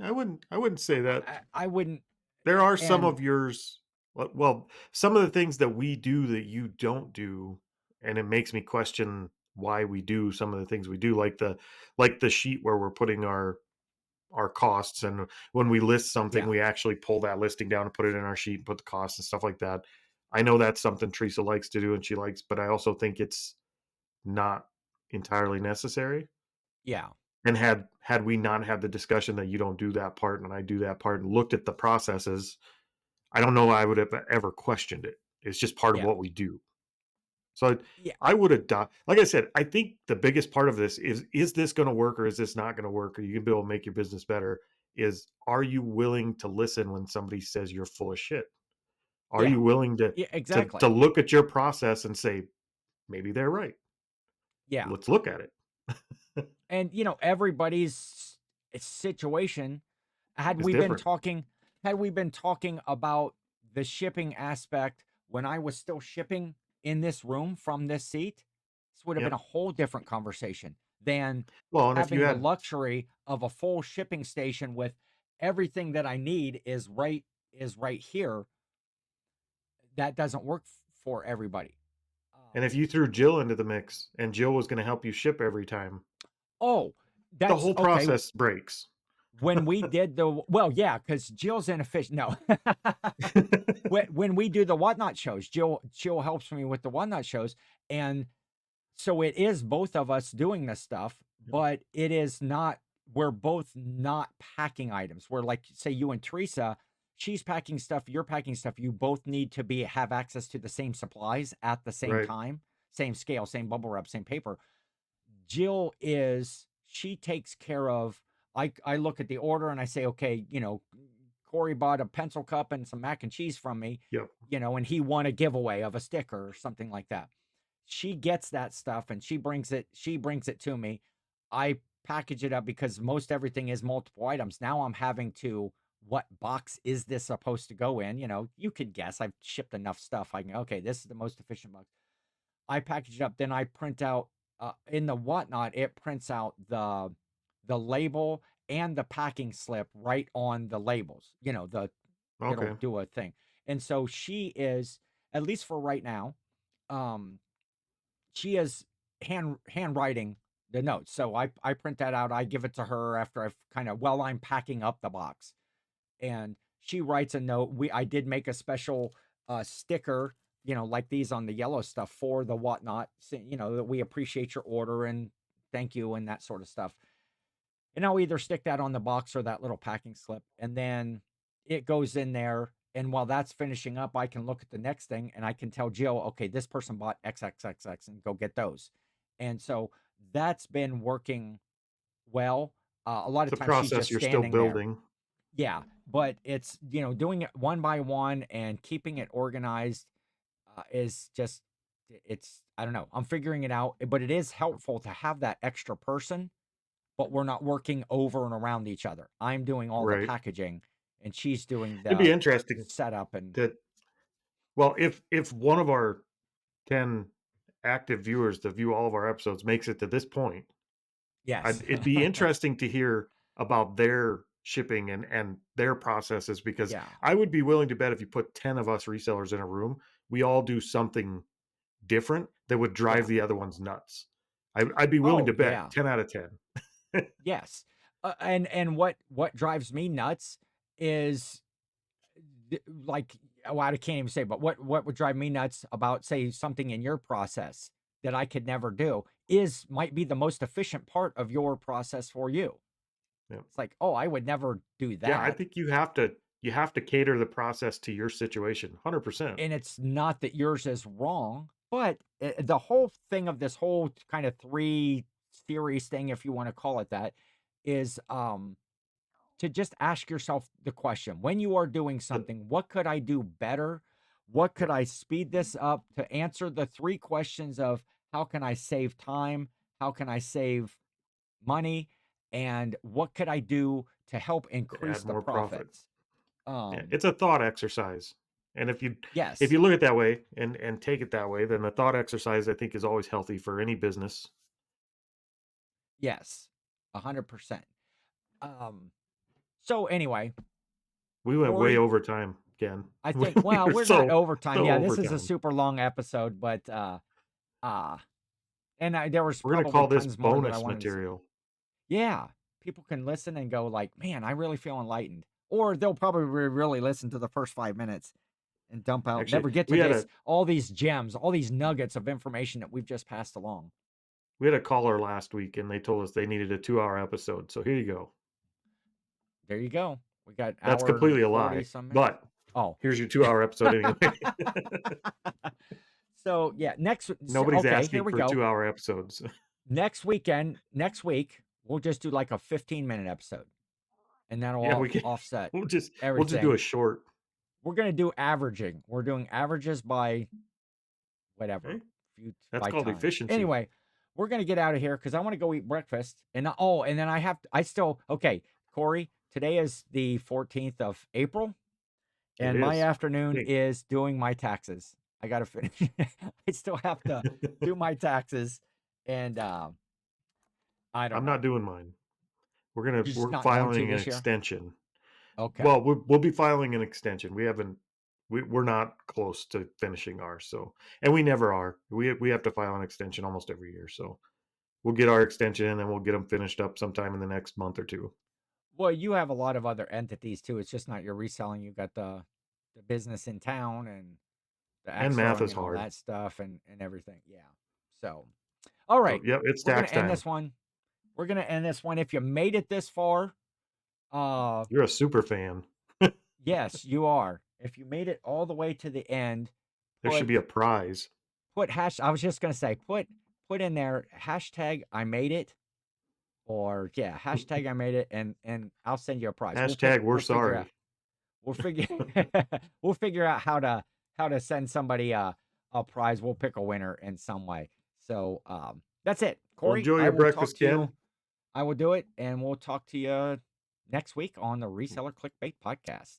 I wouldn't say that. I wouldn't There are some and of yours some of the things that we do that you don't do, and it makes me question why we do some of the things we do, like the sheet where we're putting our costs, and when we list something yeah. we actually pull that listing down and put it in our sheet and put the costs and stuff like that. I know that's something Teresa likes to do and she likes, but I also think it's not entirely necessary. Yeah. And had we not had the discussion that you don't do that part and I do that part and looked at the processes, I don't know I would have ever questioned it. It's just part of Yeah. what we do. So Yeah. I would adopt, like I said, I think the biggest part of this is this going to work or is this not going to work? Or you can be able to make your business better. Is are you willing to listen when somebody says you're full of shit? Are Yeah. you willing to Yeah, to exactly. look at your process and say maybe they're right? Yeah. Let's look at it. And everybody's situation had It's we been different. talking had we been talking about the shipping aspect when I was still shipping in this room from this seat, this would have been a Yep. whole different conversation than Well, and if you having the had luxury of a full shipping station with everything that I need is right here. That doesn't work for everybody. and if you threw Jill into the mix and Jill was going to help you ship every time, Oh, the that's whole okay. process breaks. When we did yeah, because Jill's inefficient. No, when we do the whatnot shows, Jill helps me with the whatnot shows, and so it is both of us doing this stuff, but it is not. We're both not packing items. We're like, say, you and Teresa, she's packing stuff, you're packing stuff. You both need to have access to the same supplies at the same Right. time, same scale, same bubble wrap, same paper. She takes care of I look at the order and I say, okay, Corey bought a pencil cup and some mac and cheese from me, Yep. and he won a giveaway of a sticker or something like that. She gets that stuff and she brings it to me. I package it up because most everything is multiple items. Now I'm having to what box is this supposed to go in? You could guess. I've shipped enough stuff. I can, okay, this is the most efficient box. I package it up, then I print out in the whatnot, it prints out the label and the packing slip right on the labels. It'll Okay. do a thing. And so she is, at least for right now, um, she is handwriting the notes. So I print that out, I give it to her after I've while I'm packing up the box. And she writes a note. I did make a special sticker, like these on the yellow stuff for the whatnot, that we appreciate your order and thank you and that sort of stuff. And I'll either stick that on the box or that little packing slip. And then it goes in there. And while that's finishing up, I can look at the next thing and I can tell Jill, okay, this person bought XXXX and go get those. And so that's been working well. A lot It's of a times she's process just you're still standing there. building. Yeah. but it's, doing it one by one and keeping it organized is just, I don't know. I'm figuring it out, but it is helpful to have that extra person, but we're not working over and around each other. I'm doing all the Right. packaging and she's doing It'd be the interesting setup and to, well, if one of our 10 active viewers to view all of our episodes makes it to this point, yes. it'd be interesting to hear about their shipping and their processes, because Yeah. I would be willing to bet if you put 10 of us resellers in a room, we all do something different that would drive Yeah. the other ones nuts. I'd be willing Oh, to bet yeah. 10 out of 10. Yes. And what drives me nuts is like, oh, I can't even say, but what would drive me nuts about, say, something in your process that I could never do might be the most efficient part of your process for you. Yeah. It's like, oh, I would never do Yeah, I that. think you have to cater the process to your situation, 100%. And it's not that yours is wrong, but the whole thing of this whole kind of 3 series thing, if you want to call it that, is to just ask yourself the question, when you are doing But something, what could I do better? What could yep, I speed this up to answer the 3 questions of how can I save time? How can I save money? And what could I do to help to increase add the more profit. profits? Yeah, Um, it's a thought exercise. And if yes, you look at it that way and take it that way, then the thought exercise I think is always healthy for any business. yes, 100%. Um, so anyway, We went way Corey, over time, Ken. I We think, well, were we're not so overtime. Yeah, this is a overtime. super long episode, but uh and there was We're gonna probably call this tons more that I bonus wanted to say. material. Yeah, people can listen and go like, "Man, I really feel enlightened." Or they'll probably really listen to the first 5 minutes and dump out, Actually, never get to we had this a all these gems, all these nuggets of information that we've just passed along. we had a caller last week and they told us they needed a 2-hour episode. So here you go. There you go. We got That's hour and completely a 40 lie. some minutes. But Oh. here's your 2-hour episode anyway. So, yeah, Nobody's okay, here asking we for go. 2-hour episodes. Next week, we'll just do like a 15-minute episode, and that'll Yeah, we can. offset We'll just do a everything. short. We're gonna do averaging. We're doing averages by whatever, Okay, that's by called time. efficiency. Anyway, we're gonna get out of here because I want to go eat breakfast. And then I still okay, Corey. Today is the 14th of April, It and my is. afternoon Hey, is doing my taxes. I gotta finish. I still have to do my taxes, and I don't I'm know. not doing mine. You're just We're not going to filing an this year. extension. Okay. Well, we'll be filing an extension. We haven't. We're not close to finishing ours. So, and we never are. We have to file an extension almost every year. So we'll get our extension and we'll get them finished up sometime in the next month or two. Well, you have a lot of other entities too. It's just not your reselling. You got the business in town and the And math exoing is and all hard. that stuff and everything. Yeah. So, all So right, yeah, it's we're gonna tax end time. this one. We're gonna end this one. If you made it this far, uh, You're a super fan. yes, you are. If you made it all the way to the end, There should put be a prize. I was just gonna say put in there hashtag I made it, or yeah, hashtag I made it, and I'll send you a prize. Hashtag we're We'll figure out. sorry. We'll figure we'll figure out how to send somebody a prize. We'll pick a winner in some way. So that's it. Well, Corey, enjoy I your will talk breakfast, to you. Ken. I will do it, and we'll talk to you next week on the Reseller Clickbait Podcast.